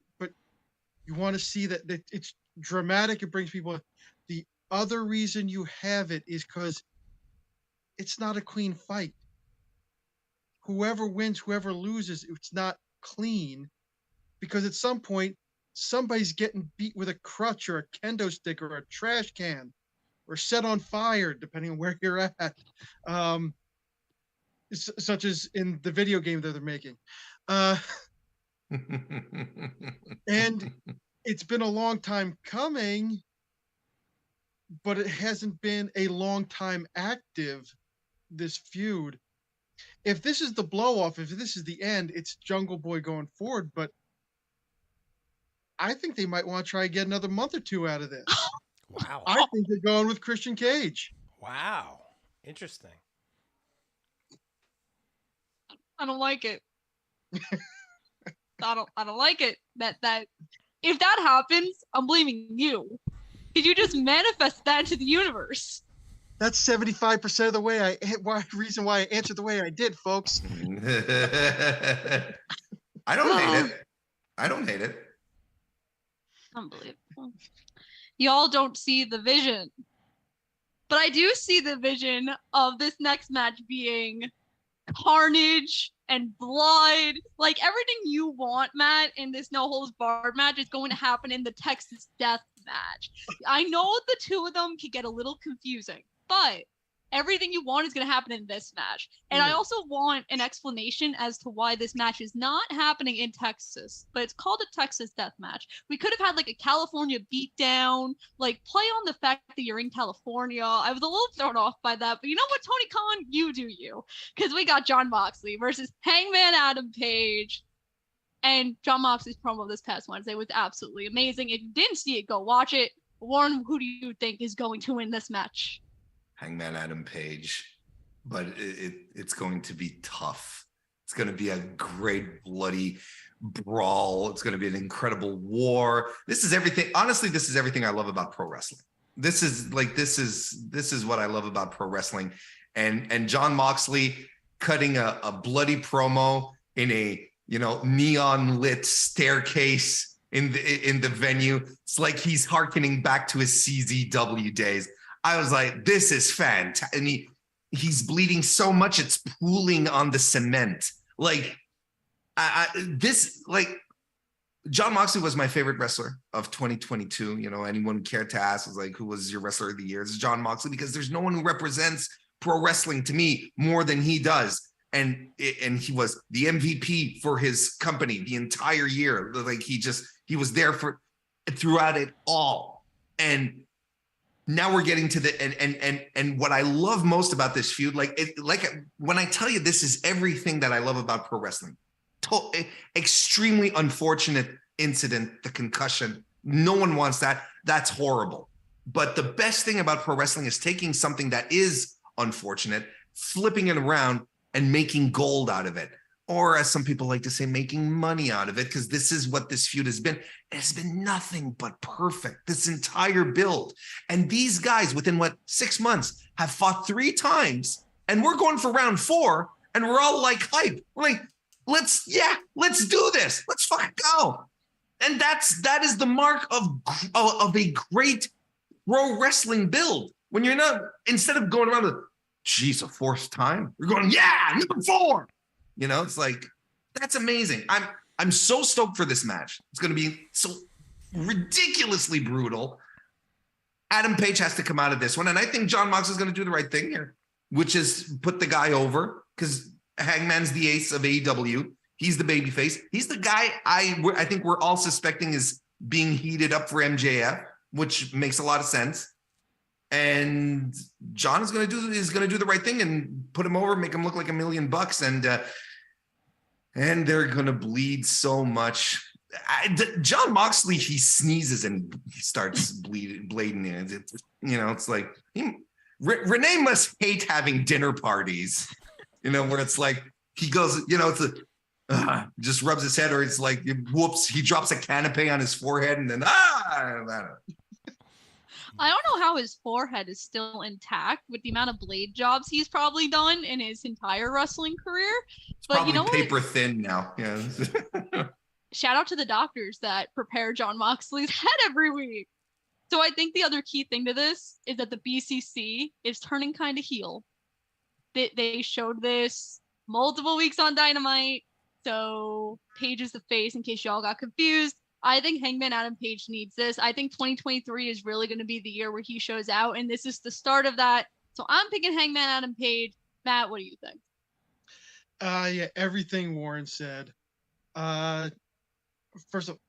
C: to see that it's dramatic. It brings people. The other reason you have it is because it's not a clean fight. Whoever wins, whoever loses, it's not clean because at some point, somebody's getting beat with a crutch or a kendo stick or a trash can or set on fire, depending on where you're at, such as in the video game that they're making. And it's been a long time coming, but it hasn't been a long time active, this feud. If this is the blow-off, if this is the end, it's Jungle Boy going forward, but I think they might want to try and get another month or two out of this.
A: Wow.
C: I think they're going with Christian Cage.
A: Wow. Interesting.
B: I don't like it. I don't like it. That if that happens, I'm blaming you. Did you just manifest that into the universe?
C: That's 75% of the way reason why I answered the way I did, folks.
D: I don't hate it. I don't hate it.
B: Unbelievable. Y'all don't see the vision. But I do see the vision of this next match being carnage and blood. Like everything you want, Matt, in this no holds barred match is going to happen in the Texas Death Match. I know the two of them can get a little confusing, but everything you want is going to happen in this match. And I also want an explanation as to why this match is not happening in Texas, but it's called a Texas Death Match. We could have had like a California beatdown, like play on the fact that you're in California. I was a little thrown off by that, but you know what, Tony Khan, you do you. Because we got Jon Moxley versus Hangman Adam Page. And Jon Moxley's promo this past Wednesday was absolutely amazing. If you didn't see it, go watch it. Warren, who do you think is going to win this match?
D: Hangman Adam Page, but it's going to be tough. It's going to be a great bloody brawl. It's going to be an incredible war. This is everything. Honestly, this is everything I love about pro wrestling. This is what I love about pro wrestling. And Jon Moxley cutting a bloody promo in a neon lit staircase in the venue. It's like he's hearkening back to his CZW days. I was like, this is fantastic. And he's bleeding so much, it's pooling on the cement. Like, Jon Moxley was my favorite wrestler of 2022. Anyone who cared to ask was like, who was your wrestler of the year? It's Jon Moxley, because there's no one who represents pro wrestling to me more than he does. And he was the MVP for his company the entire year. Like he was there throughout it all. And now we're getting to the and what I love most about this feud, like when I tell you this is everything that I love about pro wrestling. Extremely unfortunate incident, the concussion. No one wants that. That's horrible. But the best thing about pro wrestling is taking something that is unfortunate, flipping it around and making gold out of it. Or as some people like to say, making money out of it, because this is what this feud has been. It has been nothing but perfect, this entire build. And these guys, within 6 months, have fought 3 times, and we're going for round 4, and we're all like hype. We're like, let's do this. Let's fucking go. And that is the mark of a great pro wrestling build. When you're not, instead of going around the, geez, a 4th time, we're going, yeah, number 4. You know, it's like, that's amazing. I'm so stoked for this match. It's going to be so ridiculously brutal. Adam Page has to come out of this one. And I think Jon Moxley is going to do the right thing here, which is put the guy over, because Hangman's the ace of AEW. He's the babyface. He's the guy I think we're all suspecting is being heated up for MJF, which makes a lot of sense. And John is going to do the right thing and put him over, make him look like $1 million, and they're going to bleed so much. Jon Moxley, he sneezes and he starts bleeding. It's like Renee must hate having dinner parties, where it's like he goes, just rubs his head, or it's like, whoops, he drops a canapé on his forehead, and then
B: I don't know how his forehead is still intact with the amount of blade jobs he's probably done in his entire wrestling career.
D: It's but you know what? Paper thin now. Yeah.
B: Shout out to the doctors that prepare Jon Moxley's head every week. So I think the other key thing to this is that the BCC is turning kind of heel. They showed this multiple weeks on Dynamite. So Page is the face, in case y'all got confused. I think Hangman Adam Page needs this. I think 2023 is really going to be the year where he shows out, and this is the start of that. So I'm picking Hangman Adam Page. Matt, what do you think?
C: Yeah, everything Warren said. First of all,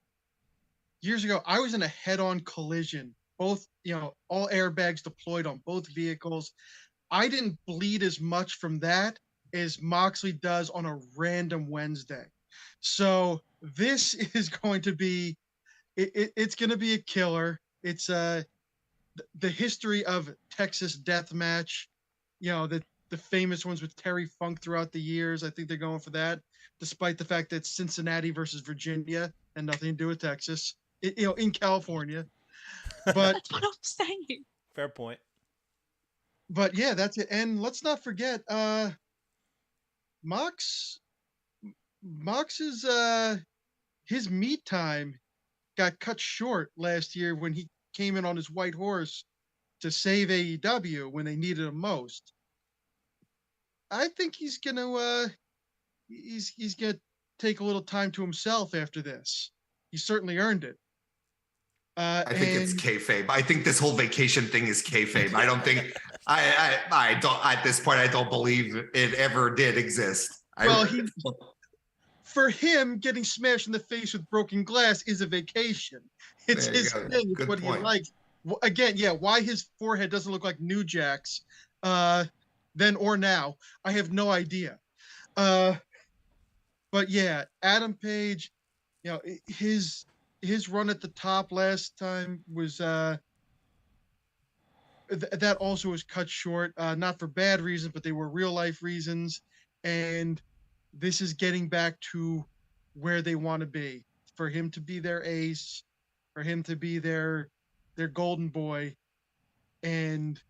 C: years ago, I was in a head-on collision. Both, all airbags deployed on both vehicles. I didn't bleed as much from that as Moxley does on a random Wednesday. So this is going to be, it's going to be a killer. It's the history of Texas death match, the famous ones with Terry Funk throughout the years. I think they're going for that, despite the fact that it's Cincinnati versus Virginia and nothing to do with Texas, in California. But
B: that's what I'm saying.
A: Fair point.
C: But yeah, that's it. And let's not forget, Mox's his meet time got cut short last year when he came in on his white horse to save AEW when they needed him most. I think he's gonna take a little time to himself after this. He certainly earned it.
D: I think it's kayfabe. I think this whole vacation thing is kayfabe. I don't think I don't at this point. I don't believe it ever did exist.
C: For him, getting smashed in the face with broken glass is a vacation. It's his thing. It's what he likes. Again, yeah, why his forehead doesn't look like New Jack's then or now, I have no idea. But yeah, Adam Page, his run at the top last time was that also was cut short, not for bad reasons, but they were real life reasons. And this is getting back to where they want to be, for him to be their ace, for him to be their golden boy. And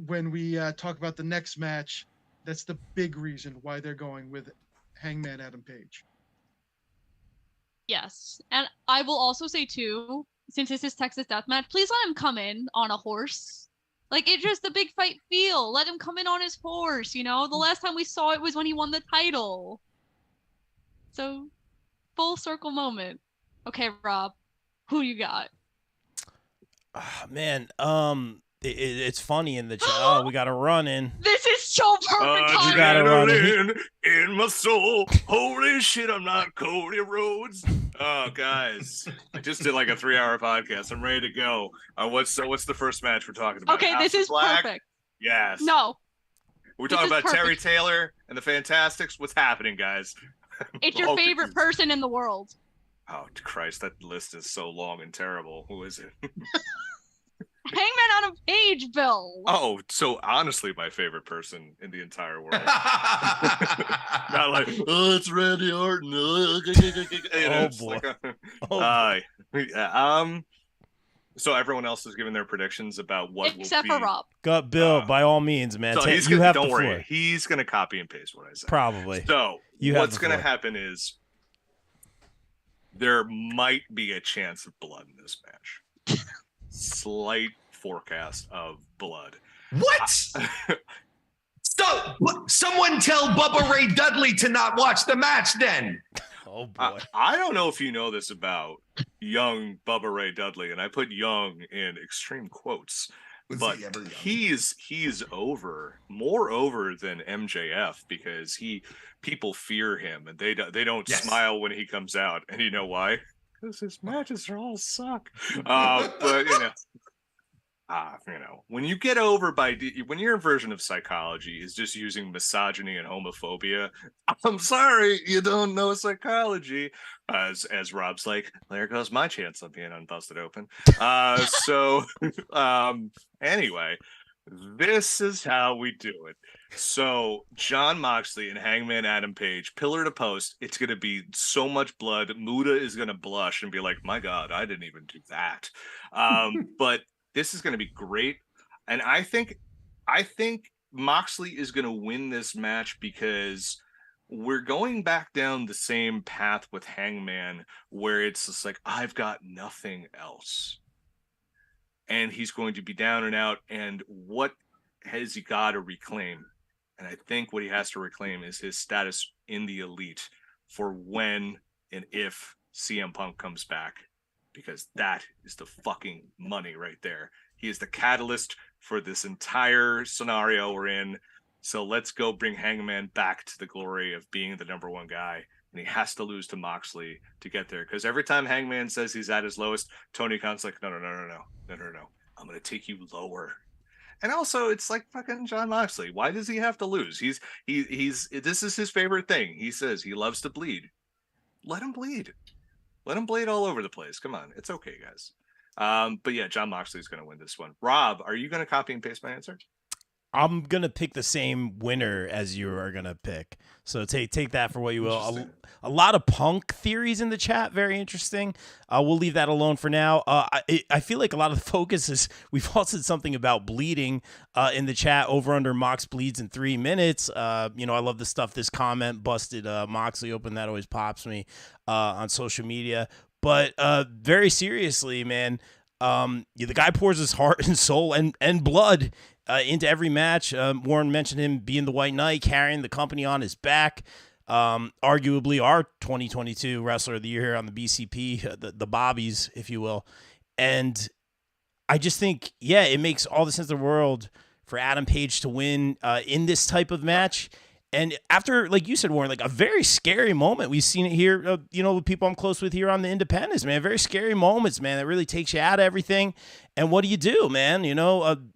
C: when we talk about the next match, that's the big reason why they're going with Hangman Adam Page.
B: Yes. And I will also say too, since this is Texas Deathmatch, please let him come in on a horse. Like, it's just a big fight feel. Let him come in on his horse, The last time we saw it was when he won the title. So, full circle moment. Okay, Rob, who you got?
A: Man, it's funny in the chat. Oh, we got a run in.
B: This is so perfect.
A: You gotta run
E: in my soul. Holy shit, I'm not Cody Rhodes. Oh, guys, I just did like a 3-hour podcast. I'm ready to go. What's the first match we're talking about?
B: Okay, this is perfect.
E: Yes.
B: No.
E: We're talking about Terry Taylor and the Fantastics. What's happening, guys?
B: It's your favorite person in the world.
E: Oh, Christ, that list is so long and terrible. Who is it?
B: Hangman Adam Page, Bill.
E: Oh, so honestly, my favorite person in the entire world. Not like, oh, it's Randy Orton. Boy. So everyone else is giving their predictions about what
B: except
E: will be.
B: For Rob.
A: Go, Bill, by all means, man.
E: So don't worry. He's going to copy and paste what I said.
A: Probably.
E: So what's going to happen is there might be a chance of blood in this match. Slight forecast of blood.
D: What? So, someone tell Bubba Ray Dudley to not watch the match then.
A: Oh, boy.
E: I don't know if you know this about young Bubba Ray Dudley, and I put young in extreme quotes. But he's more over than MJF because people fear him and they don't smile when he comes out, and you know why? Because his matches are all suck. But when you get over when your version of psychology is just using misogyny and homophobia, I'm sorry, you don't know psychology. As Rob's like, there goes my chance of being unbusted open. Anyway, this is how we do it. So Jon Moxley and Hangman Adam Page, pillar to post. It's going to be so much blood. Muda is going to blush and be like, my God, I didn't even do that. But this is going to be great. And I think Moxley is going to win this match because we're going back down the same path with Hangman, where it's just like, I've got nothing else. And he's going to be down and out. And what has he got to reclaim? And I think what he has to reclaim is his status in the elite for when and if CM Punk comes back, because that is the fucking money right there. He is the catalyst for this entire scenario we're in. So let's go bring Hangman back to the glory of being the number one guy. And he has to lose to Moxley to get there. Because every time Hangman says he's at his lowest, Tony Khan's like, no. I'm going to take you lower. And also, it's like fucking Jon Moxley. Why does he have to lose? He's this is his favorite thing. He says he loves to bleed. Let him bleed. Let him bleed all over the place. Come on. It's okay, guys. But yeah, Jon Moxley is going to win this one. Rob, are you going to copy and paste my answer?
A: I'm going to pick the same winner as you are going to pick. So take that for what you will. A lot of Punk theories in the chat. Very interesting. We'll leave that alone for now. I feel like a lot of the focus is, we've all said something about bleeding in the chat. Over under Mox bleeds in 3 minutes. I love the stuff. This comment busted Moxley open. That always pops me on social media. But very seriously, man, the guy pours his heart and soul and blood into every match. Warren mentioned him being the White Knight, carrying the company on his back. Arguably our 2022 Wrestler of the Year here on the BCP, the Bobbies, if you will. And I just think, it makes all the sense in the world for Adam Page to win in this type of match. And after, like you said, Warren, like a very scary moment. We've seen it here, with people I'm close with here on the Independents, man. Very scary moments, man. That really takes you out of everything. And what do you do, man?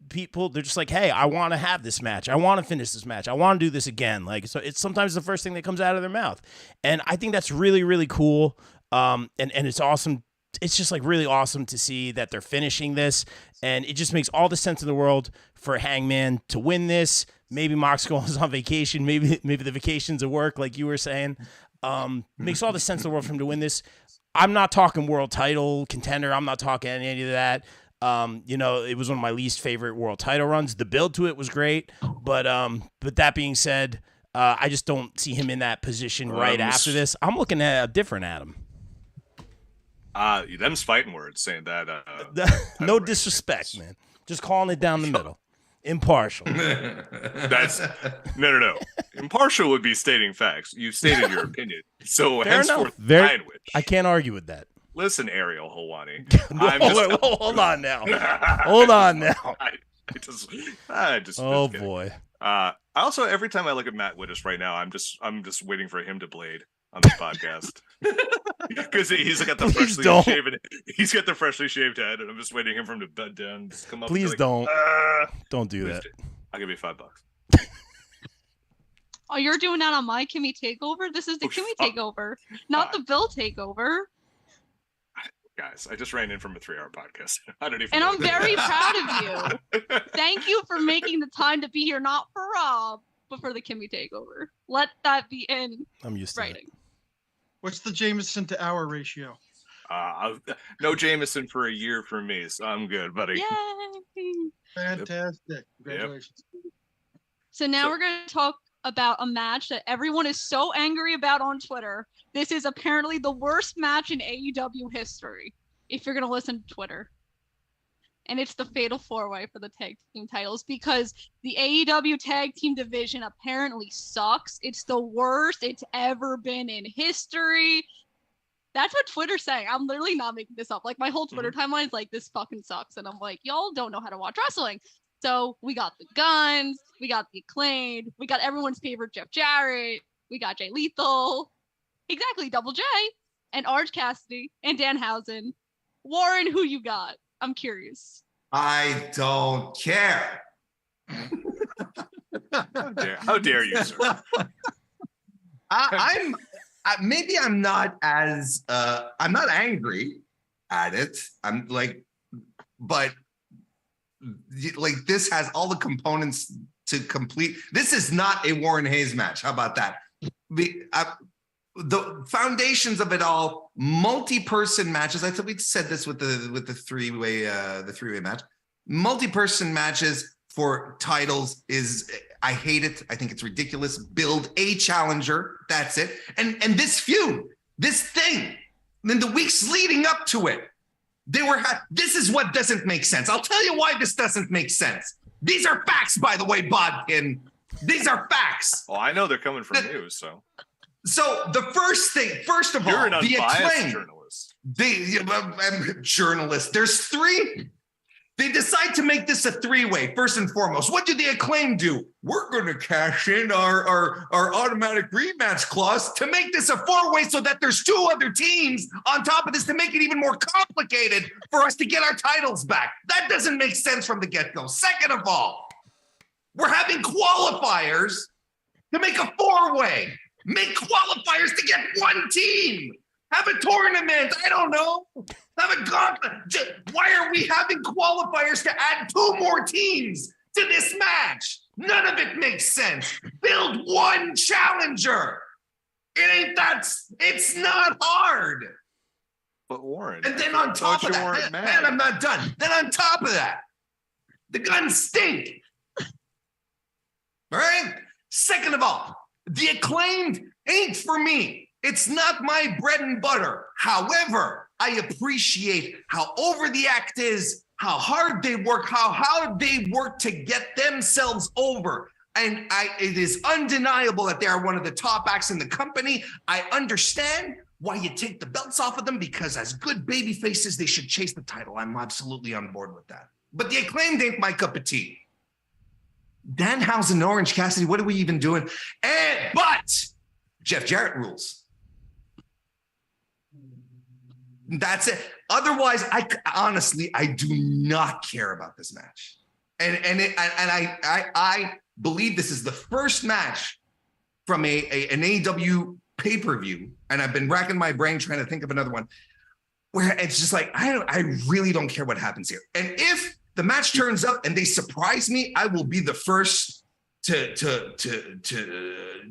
A: People, they're just like, hey, I want to have this match. I want to finish this match. I want to do this again. Like, so it's sometimes the first thing that comes out of their mouth. And I think that's really, really cool. And it's awesome. It's just like really awesome to see that they're finishing this. And it just makes all the sense in the world for Hangman to win this. Maybe Mox goes on vacation. Maybe the vacation's at work, like you were saying. Makes all the sense in the world for him to win this. I'm not talking world title contender. I'm not talking any of that. It was one of my least favorite world title runs. The build to it was great, but that being said, I just don't see him in that position right after this. I'm looking at a different Adam.
E: Them's fighting words saying that.
A: No disrespect, man. Just calling it down the middle. Impartial.
E: That's no. Impartial would be stating facts. You've stated your opinion. So
A: fair
E: henceforth,
A: I can't argue with that.
E: Listen, Ariel Helwani.
A: Hold on now. Hold on now.
E: I just
A: oh boy.
E: I also, every time I look at Matt Wittes right now, I'm just waiting for him to blade on this podcast because he's got the he's got the freshly shaved head, and I'm just waiting for him to bed down. Just come up.
A: Please
E: like,
A: don't do that.
E: I'll give you $5.
B: Oh, you're doing that on my Kimmy takeover? This is the Kimmy takeover, not the Bill takeover.
E: Guys, I just ran in from a 3-hour podcast. I don't even.
B: And I'm very proud of you. Thank you for making the time to be here, not for Rob, but for the Kimmy takeover. Let that be in
A: I'm used to
B: writing.
A: it.
C: What's the Jameson to hour ratio?
E: No Jameson for a year for me, so I'm good, buddy.
B: Yay!
C: Fantastic. Congratulations.
B: Yep. So now we're going to talk about a match that everyone is so angry about on Twitter. This is apparently the worst match in AEW history, if you're going to listen to Twitter. And it's the Fatal 4-Way for the tag team titles, because the AEW tag team division apparently sucks. It's the worst it's ever been in history. That's what Twitter's saying. I'm literally not making this up. Like, my whole Twitter timeline is like, this fucking sucks. And I'm like, y'all don't know how to watch wrestling. So we got the Guns, we got the Acclaimed, we got everyone's favorite Jeff Jarrett, we got Jay Lethal, exactly, Double J, and Orange Cassidy, and Danhausen. Warren, who you got? I'm curious.
D: I don't care.
E: How dare you, sir?
D: Maybe I'm not as I'm not angry at it. I'm like, but like, this has all the components to complete. This is not a Warren Hayes match. How about that? The foundations of it all, multi-person matches. I thought we said this with the three-way match. Multi-person matches for titles is, I hate it. I think it's ridiculous. Build a challenger. That's it. And this feud, this thing, then the weeks leading up to it, this is what doesn't make sense. I'll tell you why this doesn't make sense. These are facts, by the way, Bodkin. These are facts.
E: Well, I know they're coming from you, so.
D: So the first of
E: You're
D: all,
E: an
D: the
E: unbiased
D: Acclaim
E: journalist.
D: Journalist. There's 3. They decide to make this a 3-way. First and foremost, what do the Acclaim do? We're going to cash in our automatic rematch clause to make this a 4-way, so that there's 2 other teams on top of this to make it even more complicated for us to get our titles back. That doesn't make sense from the get-go. Second of all, we're having qualifiers to make a 4-way. Make qualifiers to get 1 team. Have a tournament. I don't know. Have a gauntlet. Why are we having qualifiers to add 2 more teams to this match? None of it makes sense. Build 1 challenger. It's not hard.
E: But Warren.
D: And then on top of that, man, I'm not done. Then on top of that, the Guns stink. All right? Second of all, the Acclaimed ain't for me. It's not my bread and butter. However, I appreciate how over the act is, how hard they work, how they work to get themselves over. And it is undeniable that they are one of the top acts in the company. I understand why you take the belts off of them, because as good baby faces, they should chase the title. I'm absolutely on board with that. But the Acclaimed ain't my cup of tea. Danhausen, Orange Cassidy, what are we even doing? But Jeff Jarrett rules. That's it. Otherwise, I do not care about this match. And I believe this is the first match from an AEW pay-per-view, and I've been racking my brain trying to think of another one, where it's just like, I really don't care what happens here. And if the match turns up and they surprise me, I will be the first to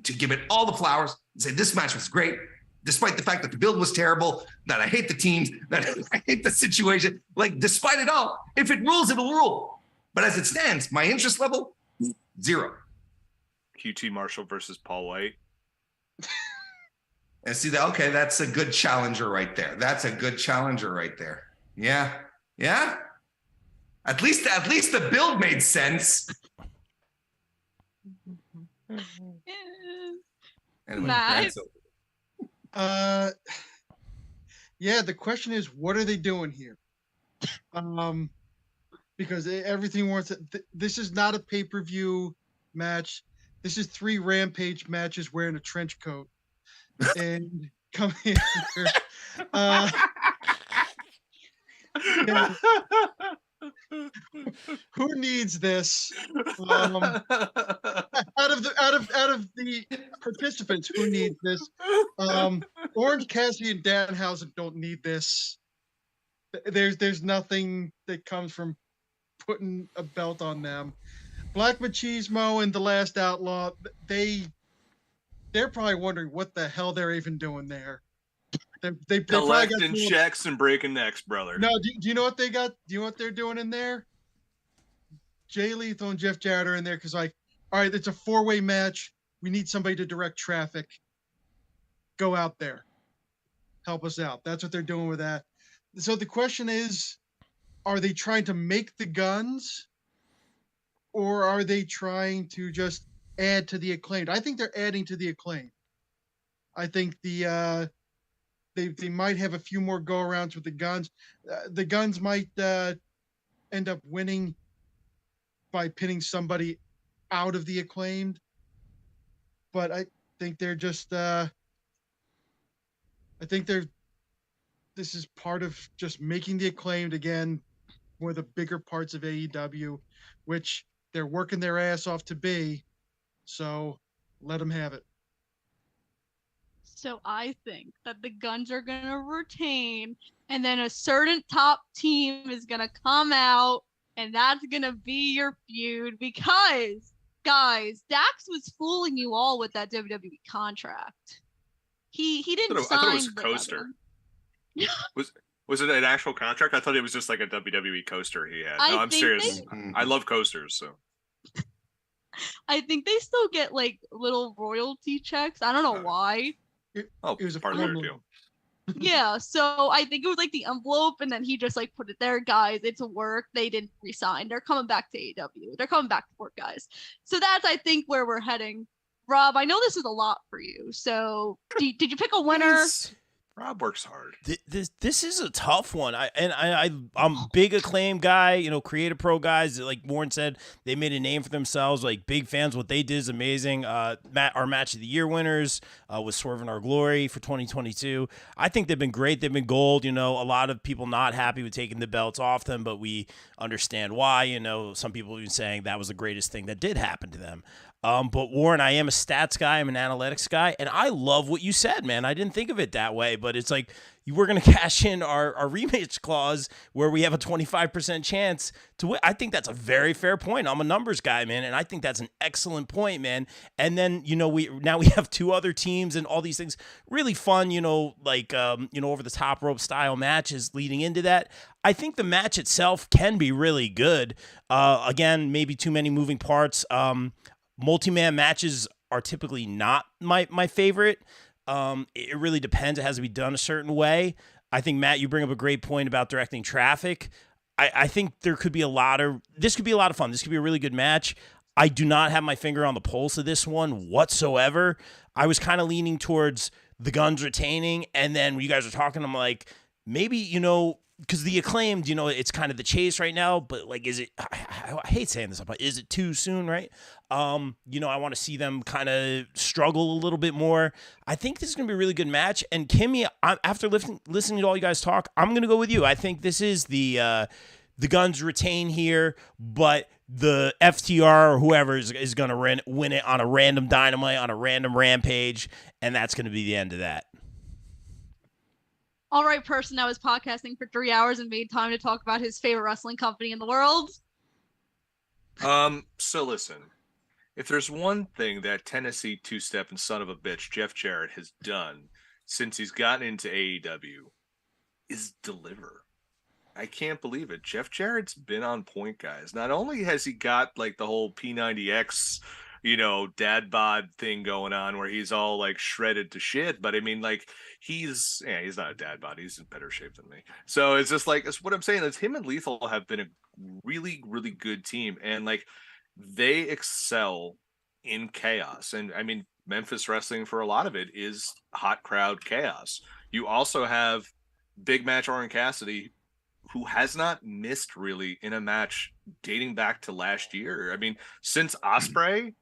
D: give it all the flowers and say this match was great, despite the fact that the build was terrible, that I hate the teams, that I hate the situation. Like, despite it all, if it rules, it'll rule. But as it stands, my interest level, 0.
E: QT Marshall versus Paul White.
D: And see that? Okay, that's a good challenger right there. Yeah. At least the build made sense. Anyway,
B: Matt.
C: Yeah, the question is, what are they doing here? Because everything wants it. This is not a pay-per-view match. This is 3 Rampage matches wearing a trench coat and coming in here. Who needs this? Out of the participants, who needs this? Orange Cassidy and Danhausen don't need this. There's nothing that comes from putting a belt on them. Black Machismo and the Last Outlaw, they're probably wondering what the hell they're even doing there. They
E: collecting checks and breaking necks, brother.
C: No, do you know what they got? Do you know what they're doing in there? Jay Lethal and Jeff Jarrett are in there because, like, all right, it's a 4-way match. We need somebody to direct traffic. Go out there. Help us out. That's what they're doing with that. So the question is, are they trying to make the Guns, or are they trying to just add to the Acclaimed? I think they're adding to the Acclaimed. I think they might have a few more go-arounds with the Guns. The Guns might end up winning by pinning somebody out of the Acclaimed. But I think they're just this is part of just making the Acclaimed again one of the bigger parts of AEW, which they're working their ass off to be. So let them have it.
B: So I think that the Guns are going to retain, and then a certain top team is going to come out, and that's going to be your feud. Because, guys, Dax was fooling you all with that WWE contract. He didn't sign.
E: I thought it was a coaster. Was it an actual contract? I thought it was just like a WWE coaster he had. No, I'm serious. I love coasters, so.
B: I think they still get like little royalty checks. I don't know why.
C: It was a
E: part of their deal.
B: Yeah, so I think it was like the envelope, and then he just like put it there, guys. It's a work. They didn't resign. They're coming back to AEW. They're coming back to work, guys. So that's, I think, where we're heading. Rob, I know this is a lot for you. So did you pick a winner?
E: Rob works hard.
A: This is a tough one. I'm a big Acclaim guy, you know, Creative Pro guys. Like Warren said, they made a name for themselves. Like, big fans. What they did is amazing. Our Match of the Year winners was Swerve in Our Glory for 2022. I think they've been great. They've been gold. You know, a lot of people not happy with taking the belts off them, but we understand why. You know, some people have been saying that was the greatest thing that did happen to them. But Warren, I am a stats guy. I'm an analytics guy. And I love what you said, man. I didn't think of it that way, but it's like we're going to cash in our rematch clause where we have a 25% chance to win. I think that's a very fair point. I'm a numbers guy, man. And I think that's an excellent point, man. And then, you know, we have 2 other teams and all these things. Really fun, you know, like, over the top rope style matches leading into that. I think the match itself can be really good. Again, maybe too many moving parts. Multi-man matches are typically not my favorite. It really depends. It has to be done a certain way. I think, Matt, you bring up a great point about directing traffic. I think this could be a lot of fun. This could be a really good match. I do not have my finger on the pulse of this one whatsoever. I was kind of leaning towards the Guns retaining, and then when you guys were talking, I'm like, maybe, you know, because the Acclaimed, you know, it's kind of the chase right now, but like, is it, I hate saying this, but is it too soon, right? You know, I want to see them kind of struggle a little bit more. I think this is going to be a really good match. And Kimmy, after listening to all you guys talk, I'm going to go with you. I think this is the Guns retain here, but the FTR or whoever is going to win it on a random Dynamite, on a random Rampage, and that's going to be the end of that.
B: All right, person that was podcasting for 3 hours and made time to talk about his favorite wrestling company in the world.
E: So listen, if there's one thing that Tennessee two-step and son of a bitch Jeff Jarrett has done since he's gotten into AEW is deliver. I can't believe it. Jeff Jarrett's been on point, guys. Not only has he got like the whole P90X, you know, dad bod thing going on where he's all like shredded to shit, but I mean, like, he's not a dad bod. He's in better shape than me. So it's just like, it's what I'm saying is him and Lethal have been a really, really good team, and like they excel in chaos. And I mean, Memphis wrestling for a lot of it is hot crowd chaos. You also have big match Orange Cassidy, who has not missed really in a match dating back to last year. I mean, since Ospreay,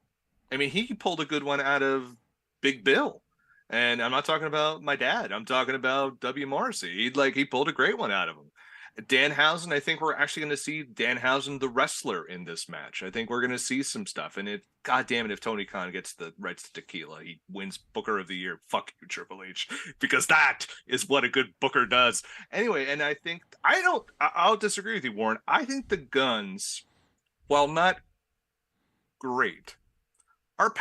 E: I mean, he pulled a good one out of Big Bill. And I'm not talking about my dad. I'm talking about W. Morrissey. He pulled a great one out of him. Danhausen, I think we're actually going to see Danhausen, the wrestler, in this match. I think we're going to see some stuff. And God damn it, if Tony Khan gets the rights to tequila, he wins Booker of the Year. Fuck you, Triple H, because that is what a good booker does. Anyway, and I think I'll disagree with you, Warren. I think the Guns, while not great, are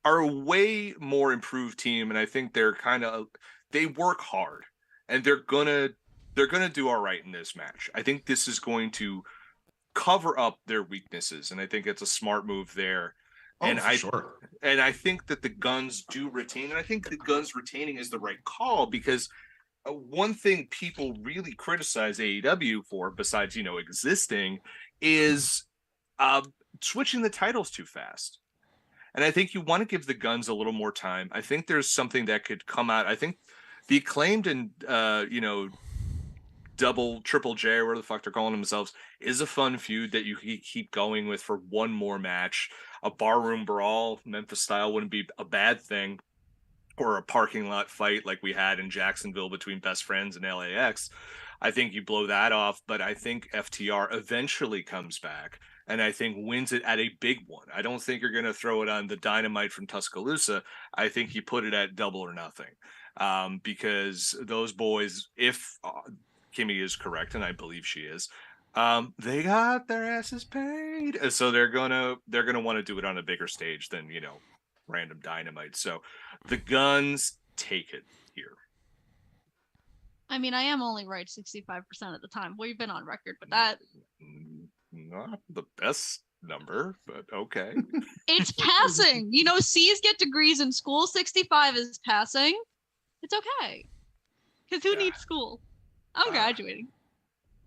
E: a way more improved team, and I think they work hard, and they're gonna do all right in this match. I think this is going to cover up their weaknesses, and I think it's a smart move there. And
D: sure.
E: And I think that the Guns do retain, and I think the Guns retaining is the right call, because one thing people really criticize AEW for, besides existing, is switching the titles too fast. And I think you want to give the Guns a little more time. I think there's something that could come out. I think the Acclaimed and double Triple J, or whatever the fuck they're calling themselves, is a fun feud that you can keep going with for one more match. A barroom brawl, Memphis style, wouldn't be a bad thing, or a parking lot fight like we had in Jacksonville between Best Friends and LAX. I think you blow that off, but I think FTR eventually comes back, and I think wins it at a big one. I don't think you're going to throw it on the Dynamite from Tuscaloosa. I think you put it at Double or Nothing, because those boys, if Kimmy is correct, and I believe she is, they got their asses paid, so they're gonna want to do it on a bigger stage than random Dynamite. So the Guns take it here.
B: I mean, I am only right 65% of the time. We've been on record with that.
E: Not the best number, but okay.
B: It's passing. C's get degrees in school. 65 is passing. It's okay. Because who needs school? I'm graduating.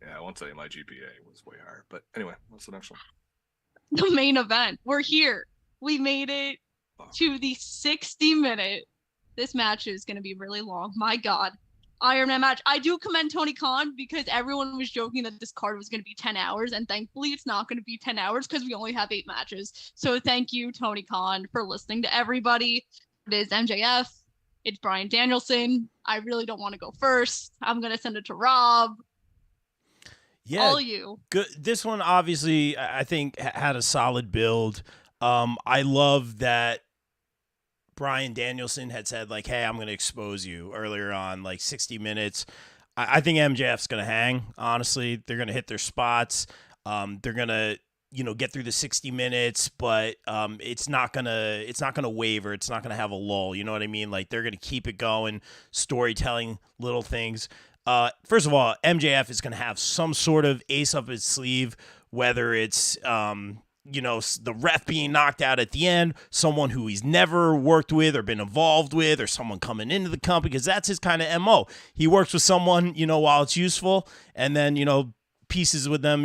E: Yeah, I won't tell you my GPA was way higher. But anyway, what's the next one?
B: The main event. We're here. We made it to the 60-minute. This match is going to be really long. My God. Iron Man match. I do commend Tony Khan, because everyone was joking that this card was going to be 10 hours, and thankfully it's not going to be 10 hours because we only have 8 matches. So thank you, Tony Khan, for listening to everybody. It is MJF. It's Bryan Danielson. I really don't want to go first. I'm going to send it to Rob.
A: Yeah,
B: all you.
A: Good. This one obviously, I think, had a solid build. I love that Bryan Danielson had said, hey, I'm going to expose you earlier on, 60 minutes. I think MJF's going to hang, honestly. They're going to hit their spots. They're going to, get through the 60 minutes, but it's not going to waver. It's not going to have a lull. You know what I mean? They're going to keep it going, storytelling, little things. First of all, MJF is going to have some sort of ace up his sleeve, whether it's, the ref being knocked out at the end, someone who he's never worked with or been involved with, or someone coming into the company, because that's his kind of MO. He works with someone, while it's useful, and then, pieces with them,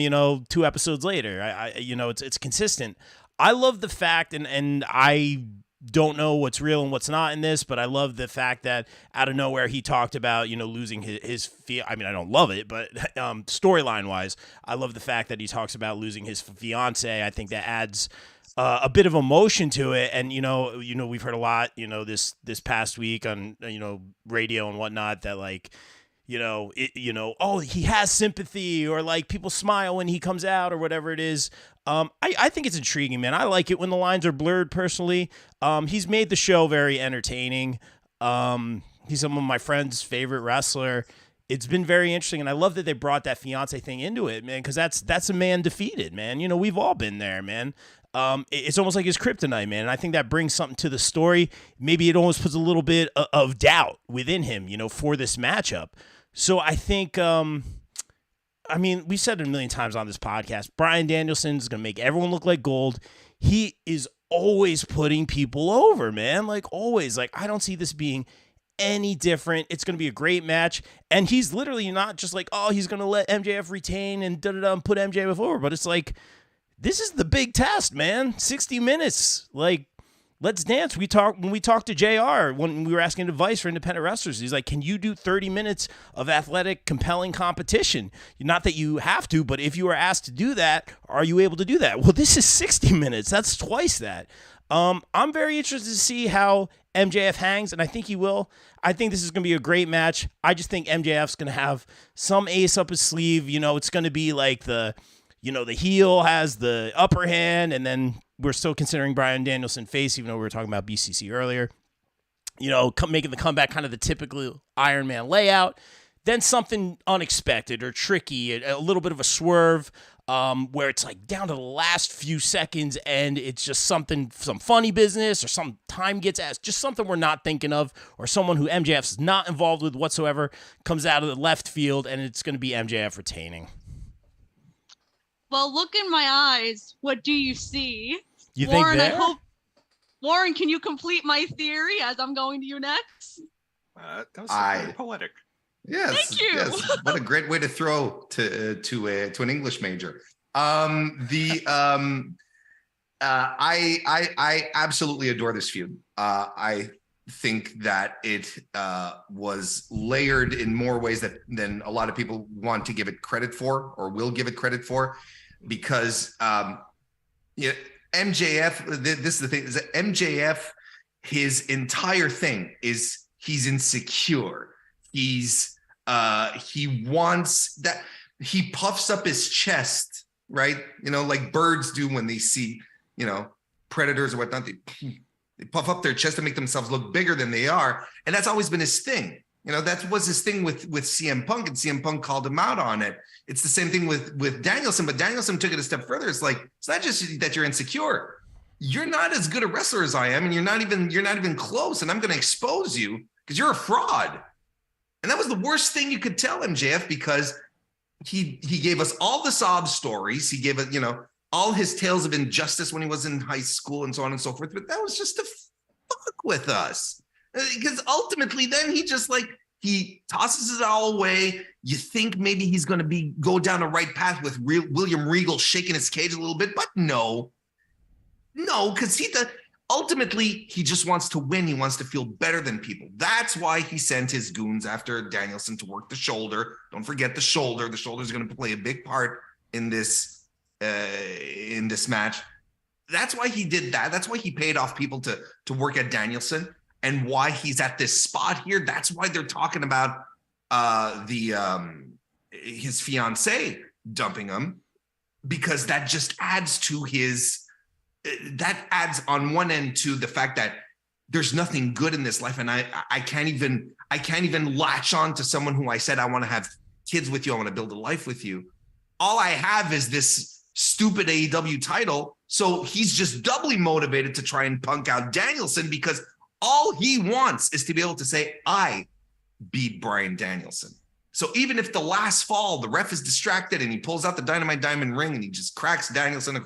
A: 2 episodes later. It's consistent. I love the fact, and I don't know what's real and what's not in this, but I love the fact that out of nowhere he talked about, losing his I mean, I don't love it, but storyline wise, I love the fact that he talks about losing his fiance. I think that adds a bit of emotion to it. And, we've heard a lot, this past week on, radio and whatnot, that oh, he has sympathy, or people smile when he comes out, or whatever it is. I think it's intriguing, man. I like it when the lines are blurred, personally. He's made the show very entertaining. He's some of my friends' favorite wrestler. It's been very interesting, and I love that they brought that fiance thing into it, man, because that's a man defeated, man. We've all been there, man. It's almost like his kryptonite, man, and I think that brings something to the story. Maybe it almost puts a little bit of doubt within him, for this matchup. So I think, we've said it a million times on this podcast, Bryan Danielson is going to make everyone look like gold. He is always putting people over, man. Always. I don't see this being any different. It's going to be a great match. And he's literally not just he's going to let MJF retain and da-da-da and put MJF over. But it's this is the big test, man. 60 minutes. Let's dance. When we talked to JR, when we were asking advice for independent wrestlers, he's like, can you do 30 minutes of athletic, compelling competition? Not that you have to, but if you were asked to do that, are you able to do that? Well, this is 60 minutes. That's twice that. I'm very interested to see how MJF hangs, and I think he will. I think this is going to be a great match. I just think MJF's going to have some ace up his sleeve. It's going to be like the heel has the upper hand, and then we're still considering Bryan Danielson face, even though we were talking about BCC earlier. Making the comeback kind of the typical Iron Man layout. Then something unexpected or tricky, a little bit of a swerve, where it's like down to the last few seconds, and it's just some funny business, or some time gets asked, just something we're not thinking of, or someone who MJF's not involved with whatsoever comes out of the left field, and it's going to be MJF retaining.
B: Well, look in my eyes. What do you see?
A: You
B: Warren,
A: think there?
B: Warren, can you complete my theory as I'm going to you next?
E: That was very poetic.
D: Yes.
B: Thank you.
D: Yes. What a great way to throw to an English major. I absolutely adore this feud. I think that it was layered in more ways than a lot of people want to give it credit for, or will give it credit for, because MJF, this is the thing, is that MJF, his entire thing is he's insecure. He wants that, he puffs up his chest, right? Like birds do when they see, predators or whatnot. They puff up their chest to make themselves look bigger than they are. And that's always been his thing. That was his thing with CM Punk, and CM Punk called him out on it. It's the same thing with Danielson, but Danielson took it a step further. It's like, it's not just that you're insecure. You're not as good a wrestler as I am, and you're not even close, and I'm going to expose you because you're a fraud. And that was the worst thing you could tell MJF, because he gave us all the sob stories. He gave it, all his tales of injustice when he was in high school and so on and so forth. But that was just to fuck with us. Because ultimately then he tosses it all away. You think maybe he's going to go down a right path with William Regal shaking his cage a little bit, but no, because ultimately he just wants to win. He wants to feel better than people. That's why he sent his goons after Danielson to work the shoulder. Don't forget the shoulder. The shoulder is going to play a big part in this match. That's why he did that. That's why he paid off people to work at Danielson. And why he's at this spot here. That's why they're talking about his fiance dumping him, because that just adds to on one end to the fact that there's nothing good in this life, and I can't even latch on to someone who I said I want to have kids with you, I want to build a life with you. All I have is this stupid AEW title, so he's just doubly motivated to try and punk out Danielson, because all he wants is to be able to say, I beat Bryan Danielson. So even if the last fall, the ref is distracted and he pulls out the Dynamite Diamond ring and he just cracks Danielson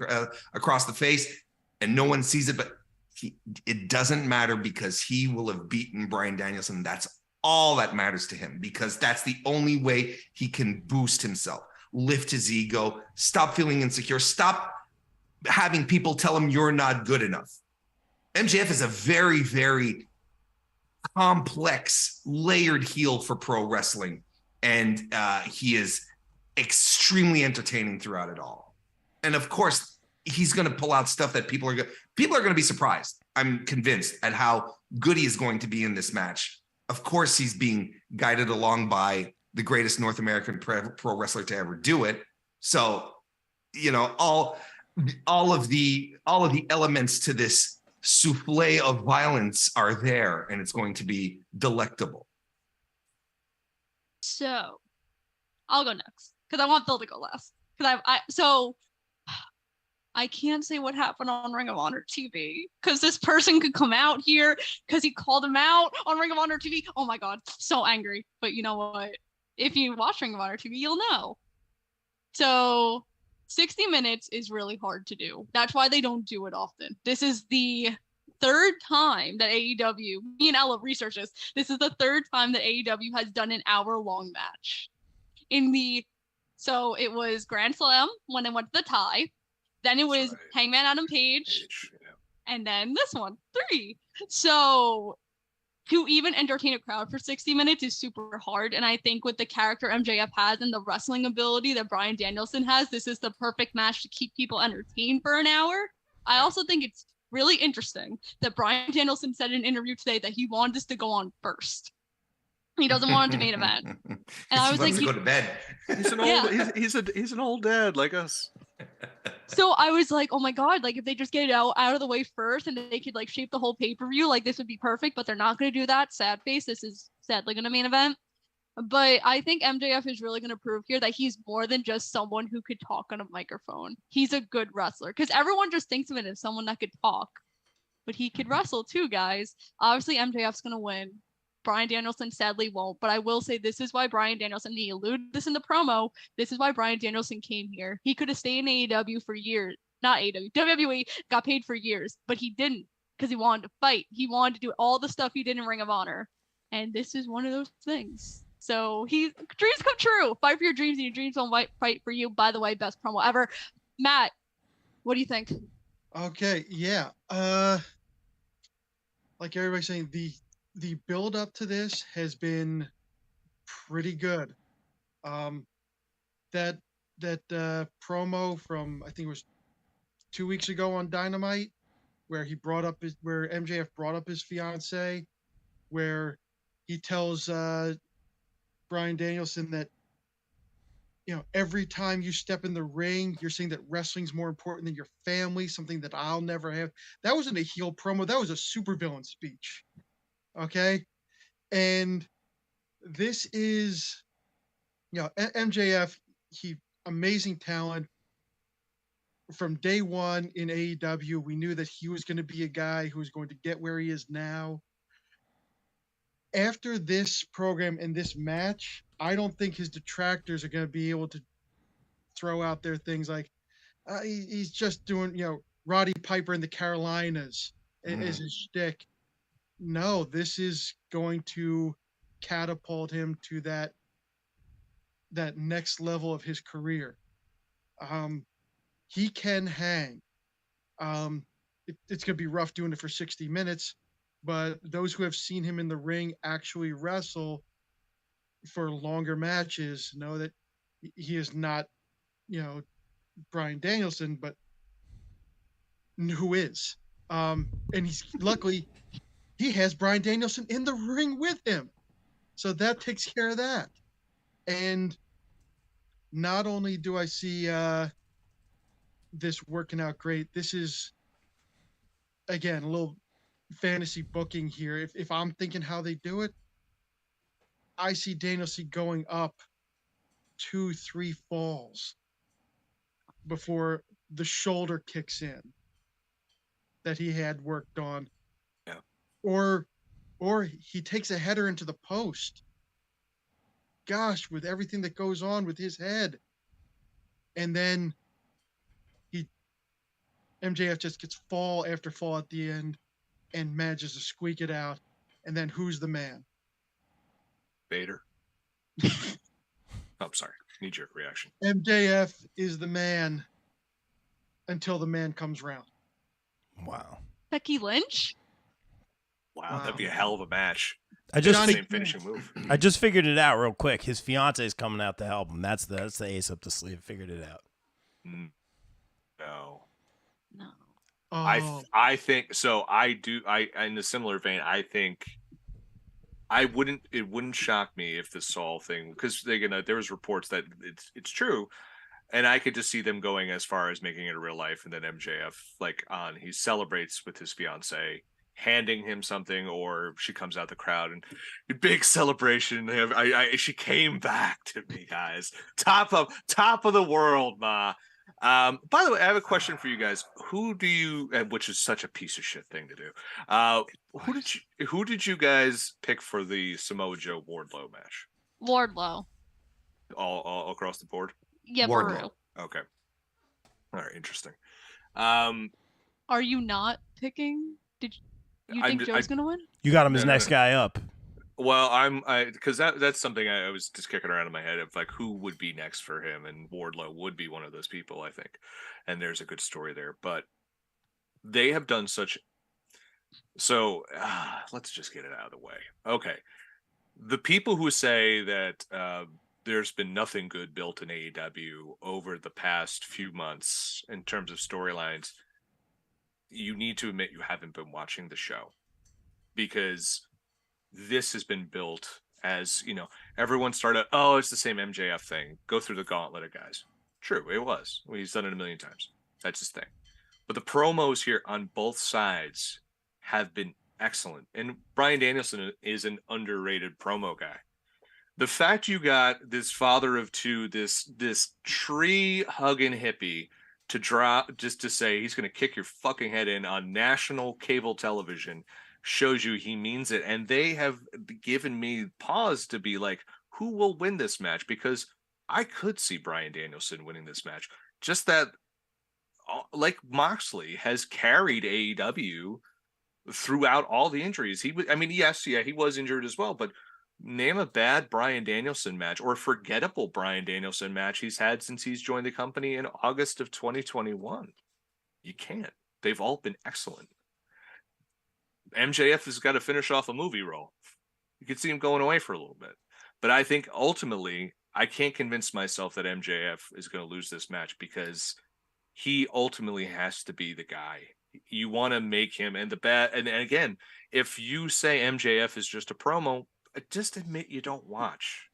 D: across the face and no one sees it, but it doesn't matter, because he will have beaten Bryan Danielson. That's all that matters to him, because that's the only way he can boost himself, lift his ego, stop feeling insecure, stop having people tell him you're not good enough. MJF is a very, very complex, layered heel for pro wrestling, and he is extremely entertaining throughout it all. And of course, he's going to pull out stuff that people are going to be surprised, I'm convinced, at how good he is going to be in this match. Of course, he's being guided along by the greatest North American pro wrestler to ever do it. So, all of the elements to this souffle of violence are there, and it's going to be delectable.
B: So I'll go next because I want Phil to go last. Because I can't say what happened on Ring of Honor TV, because this person could come out here because he called him out on Ring of Honor TV. Oh my God, so angry. But you know what? If you watch Ring of Honor TV, you'll know. So 60 minutes is really hard to do. That's why they don't do it often. This is the third time that AEW, me and Ella researched this is the third time that AEW has done an hour-long match. So it was Grand Slam when it went to the tie. Then it was Hangman Adam Page. And then this one, 3. So to even entertain a crowd for 60 minutes is super hard. And I think with the character MJF has and the wrestling ability that Bryan Danielson has, this is the perfect match to keep people entertained for an hour. I also think it's really interesting that Bryan Danielson said in an interview today that he wanted this to go on first. He doesn't want it to main event. And I was like,
D: to go to bed.
E: He's an old, he's an old dad like us.
B: So I was like, oh my God, like if they just get it out of the way first and they could like shape the whole pay-per-view, like this would be perfect, but they're not going to do that. Sad face. This is sadly going to main event. But I think MJF is really going to prove here that he's more than just someone who could talk on a microphone. He's a good wrestler because everyone just thinks of it as someone that could talk, but he could wrestle too, guys. Obviously, MJF's going to win. Bryan Danielson sadly won't, but I will say this is why Bryan Danielson, he alluded this in the promo, this is why Bryan Danielson came here. He could have stayed in AEW for years, not AEW, WWE, got paid for years, but he didn't because he wanted to fight. He wanted to do all the stuff he did in Ring of Honor, and this is one of those things. So dreams come true. Fight for your dreams, and your dreams won't fight for you. By the way, best promo ever. Matt, what do you think?
C: Okay, yeah. Like everybody's saying, the build up to this has been pretty good. That promo from I think it was 2 weeks ago on Dynamite, where MJF brought up his fiance, where he tells Bryan Danielson that every time you step in the ring, you're saying that wrestling's more important than your family, something that I'll never have. That wasn't a heel promo. That was a supervillain speech. Okay. And this is, MJF, amazing talent. From day one in AEW, we knew that he was going to be a guy who was going to get where he is now. After this program and this match, I don't think his detractors are going to be able to throw out their things like he's just doing, Roddy Piper in the Carolinas as his shtick. No, this is going to catapult him to that next level of his career. He can hang. It's going to be rough doing it for 60 minutes, but those who have seen him in the ring actually wrestle for longer matches know that he is not, Bryan Danielson, but who is. And he's luckily he has Bryan Danielson in the ring with him. So that takes care of that. And not only do I see this working out great, this is, again, a little fantasy booking here. If I'm thinking how they do it, I see Danielson going up 2-3 falls before the shoulder kicks in that he had worked on.
E: Yeah.
C: Or he takes a header into the post. Gosh, with everything that goes on with his head. And then MJF just gets fall after fall at the end and manages to squeak it out. And then who's the man?
E: Vader. I'm sorry. Knee-jerk reaction.
C: MJF is the man until the man comes round.
A: Wow.
B: Becky Lynch?
E: Wow, that'd be a hell of a match.
A: I just
E: same finishing move.
A: I just figured it out real quick. His fiance is coming out to help him. That's the ace up the sleeve. Figured it out.
E: No.
C: Oh.
E: I think so. I do. In a similar vein, I think it wouldn't shock me if the Saul thing, because there was reports that it's true, and I could just see them going as far as making it a real life, and then MJF he celebrates with his fiance, handing him something, or she comes out the crowd and big celebration. She came back to me, guys. Top of the world, ma. By the way, I have a question for you guys. Who do you, which is such a piece of shit thing to do. Who did you guys pick for the Samoa Joe Wardlow match?
B: Wardlow.
E: All across the board?
B: Yeah,
D: Wardlow.
E: Okay. All right, interesting.
B: Are you not picking? Did you think Joe's gonna win?
A: You got him as next guy up.
E: Well, because that's something I was just kicking around in my head of who would be next for him, and Wardlow would be one of those people, I think. And there's a good story there, but they have done such. So let's just get it out of the way. Okay. The people who say that there's been nothing good built in AEW over the past few months in terms of storylines, you need to admit you haven't been watching the show, because this has been built as, everyone started, oh, it's the same MJF thing. Go through the gauntlet of guys. True, it was. He's done it a million times. That's his thing. But the promos here on both sides have been excellent. And Bryan Danielson is an underrated promo guy. The fact you got this father of two, this tree hugging hippie to drop, just to say he's going to kick your fucking head in on national cable television, shows you he means it. And they have given me pause to be like, who will win this match? Because I could see Bryan Danielson winning this match. Just that, like Moxley has carried AEW throughout all the injuries. He was injured as well, but name a bad Bryan Danielson match or forgettable Bryan Danielson match he's had since he's joined the company in August of 2021. You can't. They've all been excellent. MJF has got to finish off a movie role. You could see him going away for a little bit. But I think ultimately, I can't convince myself that MJF is going to lose this match, because he ultimately has to be the guy. You want to make him, and again, if you say MJF is just a promo, just admit you don't watch.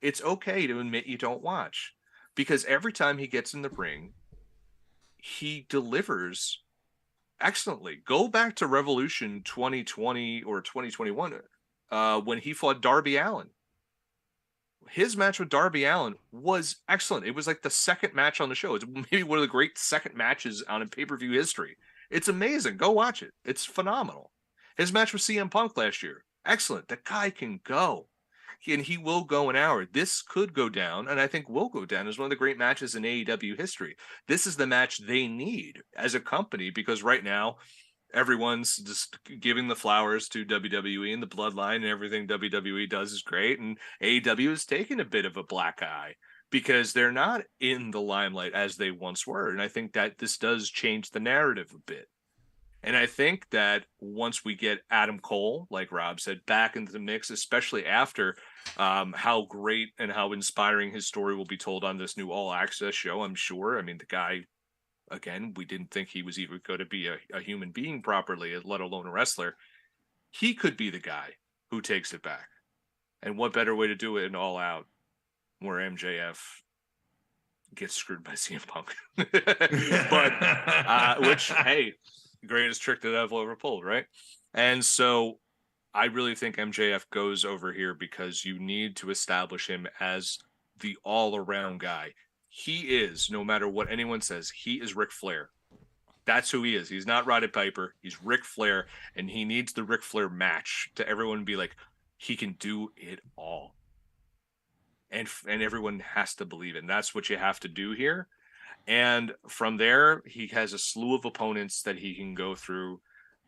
E: It's okay to admit you don't watch, because every time he gets in the ring, he delivers excellently. Go back to Revolution 2020 or 2021 when he fought Darby Allin. His match with Darby Allin was excellent. It was like the second match on the show. It's maybe one of the great second matches on a pay-per-view history. It's amazing. Go watch it. It's phenomenal. His match with CM Punk last year, excellent. The guy can go. And he will go an hour. This could go down, and I think will go down as one of the great matches in AEW history. This is the match they need as a company, because right now, everyone's just giving the flowers to WWE and the bloodline, and everything WWE does is great. And AEW is taking a bit of a black eye because they're not in the limelight as they once were. And I think that this does change the narrative a bit. And I think that once we get Adam Cole, like Rob said, back into the mix, especially after how great and how inspiring his story will be told on this new All Access show, I'm sure. I mean, the guy, again, we didn't think he was even going to be a human being properly, let alone a wrestler. He could be the guy who takes it back. And what better way to do it in All Out, where MJF gets screwed by CM Punk. But, which, hey, greatest trick that I've ever pulled, right? And so I really think MJF goes over here because you need to establish him as the all-around guy. He is, no matter what anyone says, he is Ric Flair. That's who he is. He's not Roddy Piper. He's Ric Flair, and he needs the Ric Flair match to everyone be like, he can do it all. And everyone has to believe it. And that's what you have to do here. And from there, he has a slew of opponents that he can go through,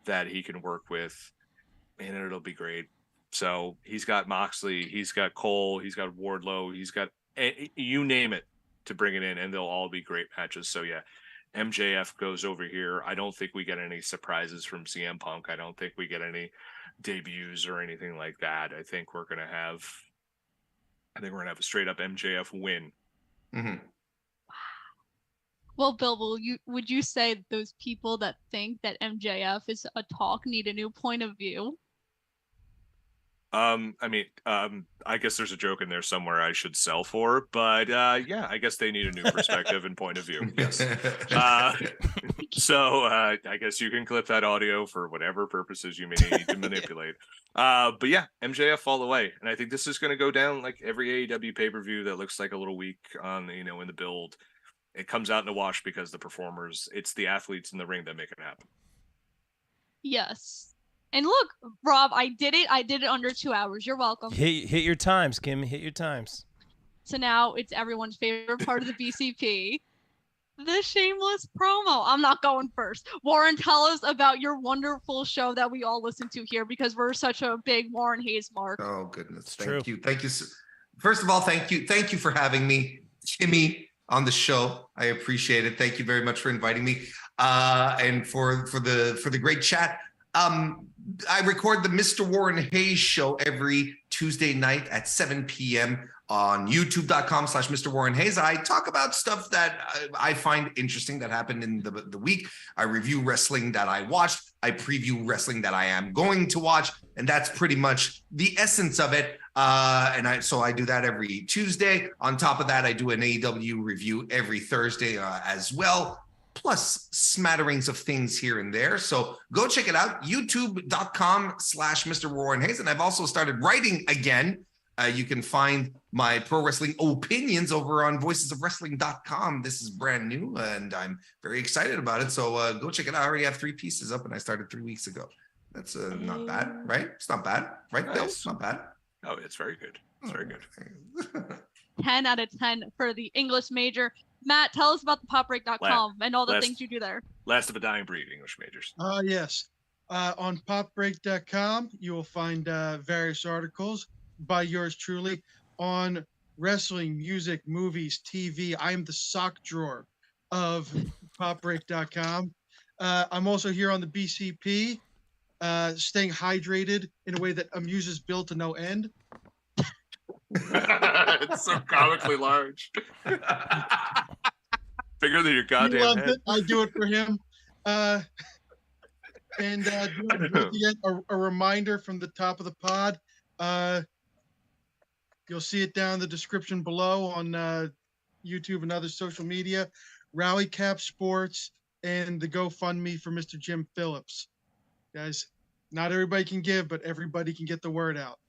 E: that he can work with, and it'll be great. So he's got Moxley, he's got Cole, he's got Wardlow, he's got, you name it, to bring it in, and they'll all be great matches. So yeah, MJF goes over here. I don't think we get any surprises from CM Punk. I don't think we get any debuts or anything like that. I think we're gonna have a straight up MJF win.
D: Mm-hmm.
B: Well, Bill, would you say those people that think that MJF is a talk need a new point of view?
E: I guess there's a joke in there somewhere I should sell for, but yeah, I guess they need a new perspective and point of view. Yes. So I guess you can clip that audio for whatever purposes you may need to manipulate. But yeah, MJF all the way. And I think this is going to go down like every AEW pay-per-view that looks like a little weak on, in the build. It comes out in the wash because the performers, it's the athletes in the ring that make it happen.
B: Yes. And look, Rob, I did it under 2 hours. You're welcome.
A: Hit your times, Kim. Hit your times.
B: So now it's everyone's favorite part of the BCP, the shameless promo. I'm not going first. Warren, tell us about your wonderful show that we all listen to here, because we're such a big Warren Hayes mark.
D: Oh, goodness.
A: Thank
D: you. Thank you. First of all, thank you. Thank you for having me, Kimmy, on the show. I appreciate it. Thank you very much for inviting me. and for the great chat. I record the Mr. Warren Hayes show every Tuesday night at 7 p.m. on youtube.com/Mr. Warren Hayes. I talk about stuff that I find interesting that happened in the week. I review wrestling that I watched. I preview wrestling that I am going to watch. And that's pretty much the essence of it. So I do that every Tuesday. On top of that, I do an AEW review every Thursday as well, plus smatterings of things here and there. So go check it out, youtube.com/Mr. Warren Hayes. And I've also started writing again. You can find my pro wrestling opinions over on voicesofwrestling.com. This is brand new, and I'm very excited about it. So go check it out. I already have 3 pieces up, and I started 3 weeks ago. That's not bad, right? It's not bad, right, Bill? It's not bad.
E: Oh, it's very good. It's very good.
B: 10 out of 10 for the English major. Matt, tell us about the popbreak.com and all the things you do there.
E: Last of a dying breed, English majors.
C: Yes. On popbreak.com, you will find various articles by yours truly on wrestling, music, movies, TV. I am the sock drawer of popbreak.com. I'm also here on the BCP, staying hydrated in a way that amuses Bill to no end.
E: It's so comically large. Bigger than your goddamn head.
C: I do it for him. And a reminder from the top of the pod. You'll see it down in the description below on YouTube and other social media. Rally Cap Sports and the GoFundMe for Mr. Jim Phillips. Guys, not everybody can give, but everybody can get the word out.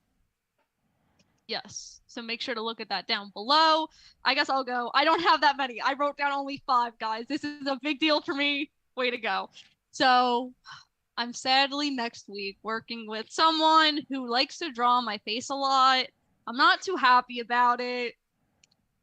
B: Yes. So make sure to look at that down below. I guess I'll go. I don't have that many. I wrote down only 5, guys. This is a big deal for me. Way to go. So I'm sadly next week working with someone who likes to draw my face a lot. I'm not too happy about it.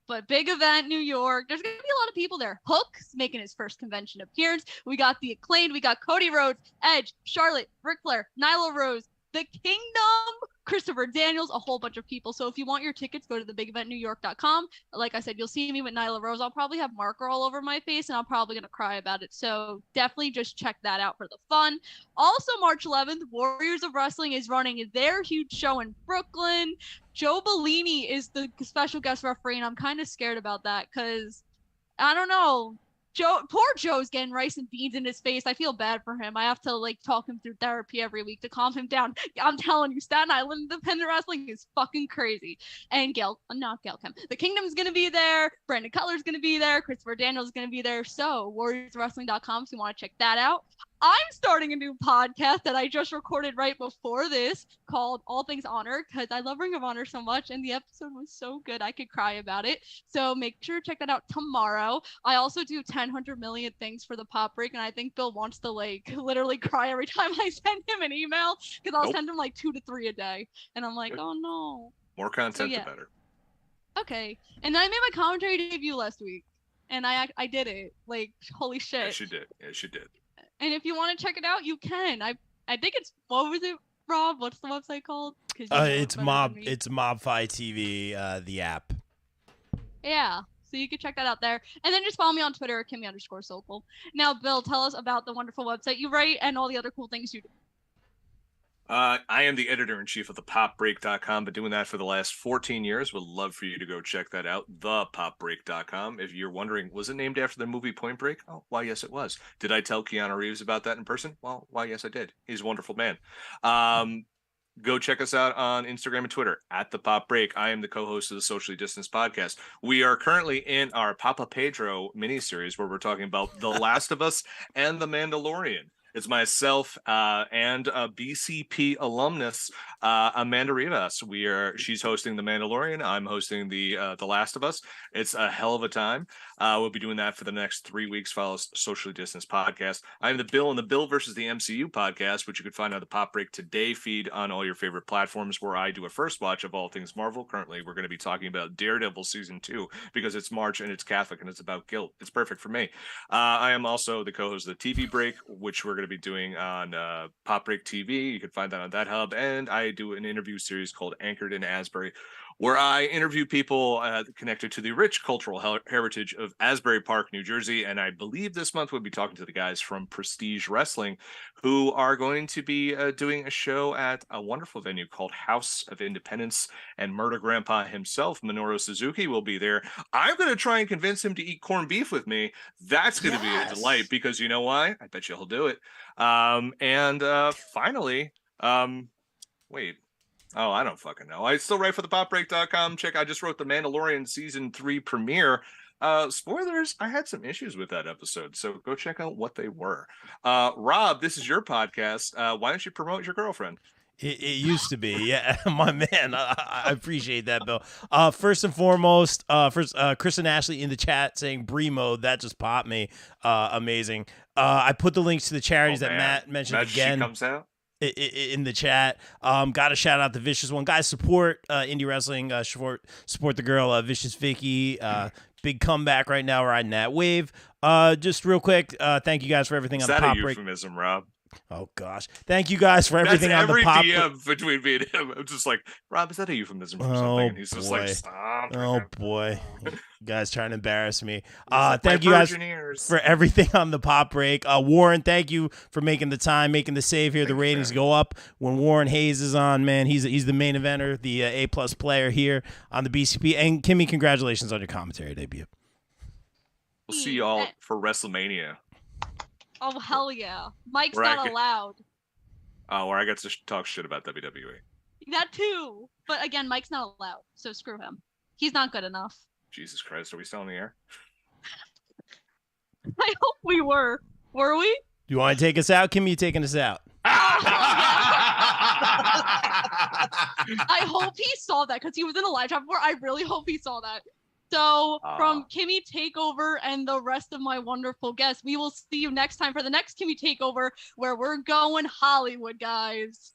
B: But big event, New York. There's going to be a lot of people there. Hook's making his first convention appearance. We got the Acclaimed. We got Cody Rhodes, Edge, Charlotte, Ric Flair, Nyla Rose, The Kingdom, Christopher Daniels, a whole bunch of people. So if you want your tickets, go to thebigeventnewyork.com. Like I said, you'll see me with Nyla Rose. I'll probably have marker all over my face, and I'm probably going to cry about it. So definitely just check that out for the fun. Also, March 11th, Warriors of Wrestling is running their huge show in Brooklyn. Joe Bellini is the special guest referee, and I'm kind of scared about that because, I don't know. Poor Joe's getting rice and beans in his face. I feel bad for him. I have to talk him through therapy every week to calm him down. I'm telling you, Staten Island independent wrestling is fucking crazy. And not Gail Kim. The Kingdom's gonna be there. Brandon Cutler's gonna be there. Christopher Daniels gonna be there. So warriorswrestling.com if you want to check that out. I'm starting a new podcast that I just recorded right before this called All Things Honor because I love Ring of Honor so much and the episode was so good I could cry about it. So make sure to check that out tomorrow. I also do 100 million things for the Pop Break and I think Bill wants to literally cry every time I send him an email because I'll send him 2 to 3 a day and I'm like, oh no.
E: More content the better.
B: Okay. And then I made my commentary debut last week and I did it. Holy shit.
E: Yes, you did. Yes, you did.
B: And if you want to check it out, you can. I think it's, what was it, Rob? What's the website called?
A: It's Mobfi TV, the app.
B: Yeah. So you can check that out there. And then just follow me on Twitter at Kimmy_Sokol. Now, Bill, tell us about the wonderful website you write and all the other cool things you do.
E: I am the editor-in-chief of thepopbreak.com. Been doing that for the last 14 years. Would love for you to go check that out, thepopbreak.com. If you're wondering, was it named after the movie Point Break? Oh, why, yes, it was. Did I tell Keanu Reeves about that in person? Well, why, yes, I did. He's a wonderful man. Go check us out on Instagram and Twitter, at The Pop Break. I am the co-host of the Socially Distanced podcast. We are currently in our Papa Pedro miniseries where we're talking about The Last of Us and The Mandalorian. It's myself and a BCP alumnus, Amanda Rivas. She's hosting The Mandalorian. I'm hosting the Last of Us. It's a hell of a time. We'll be doing that for the next 3 weeks. Follow Socially Distanced podcast. I'm the Bill and the Bill versus the MCU podcast, which you can find on the Pop Break Today feed on all your favorite platforms, where I do a first watch of all things Marvel. Currently, we're going to be talking about Daredevil season 2 because it's March and it's Catholic and it's about guilt. It's perfect for me. I am also the co-host of the TV Break, which we're going to be doing on Pop Break TV. You can find that on that hub. And I do an interview series called Anchored in Asbury, where I interview people connected to the rich cultural heritage of Asbury Park, New Jersey. And I believe this month we'll be talking to the guys from Prestige Wrestling, who are going to be doing a show at a wonderful venue called House of Independence. And Murder Grandpa himself, Minoru Suzuki, will be there. I'm going to try and convince him to eat corned beef with me. That's going to be a delight, because you know why? I bet you he'll do it. Finally, wait. Oh, I don't fucking know. I still write for thepopbreak.com. I just wrote the Mandalorian season 3 premiere. Spoilers, I had some issues with that episode, so go check out what they were. Rob, this is your podcast. Why don't you promote your girlfriend?
A: It used to be, yeah, my man. I appreciate that, Bill. First and foremost, Chris and Ashley in the chat saying Bree mode. That just popped me. Amazing. I put the links to the charities that Matt mentioned again.
E: She comes out
A: in the chat. Got to shout out the Vicious one, guys. Support indie wrestling. Support the girl, Vicious Vicki. Big comeback right now, riding that wave. Just real quick, thank you guys for everything on the Pop Break.
E: Is that a euphemism, Rob?
A: Oh gosh, thank you guys for everything on the Pop.
E: DM between me and him. I'm just like, Rob, is that a euphemism for something? And he's just like, stop.
A: Oh boy, you guys trying to embarrass me. Thank you guys for everything on the Pop Break. Warren, thank you for making the time, making the save here. The ratings go up when Warren Hayes is on. Man, he's the main eventer, the A+ player here on the BCP. And Kimmy, congratulations on your commentary debut.
E: We'll see you all for WrestleMania.
B: Oh, hell yeah. Mike's not allowed.
E: Oh, where I get to talk shit about WWE.
B: That too. But again, Mike's not allowed, so screw him. He's not good enough.
E: Jesus Christ, are we still on the air?
B: I hope we were. Were we?
A: Do you want to take us out? Kim, you taking us out?
B: I hope he saw that, because he was in a live chat before. I really hope he saw that. So from Kimmy Takeover and the rest of my wonderful guests, we will see you next time for the next Kimmy Takeover, where we're going Hollywood, guys.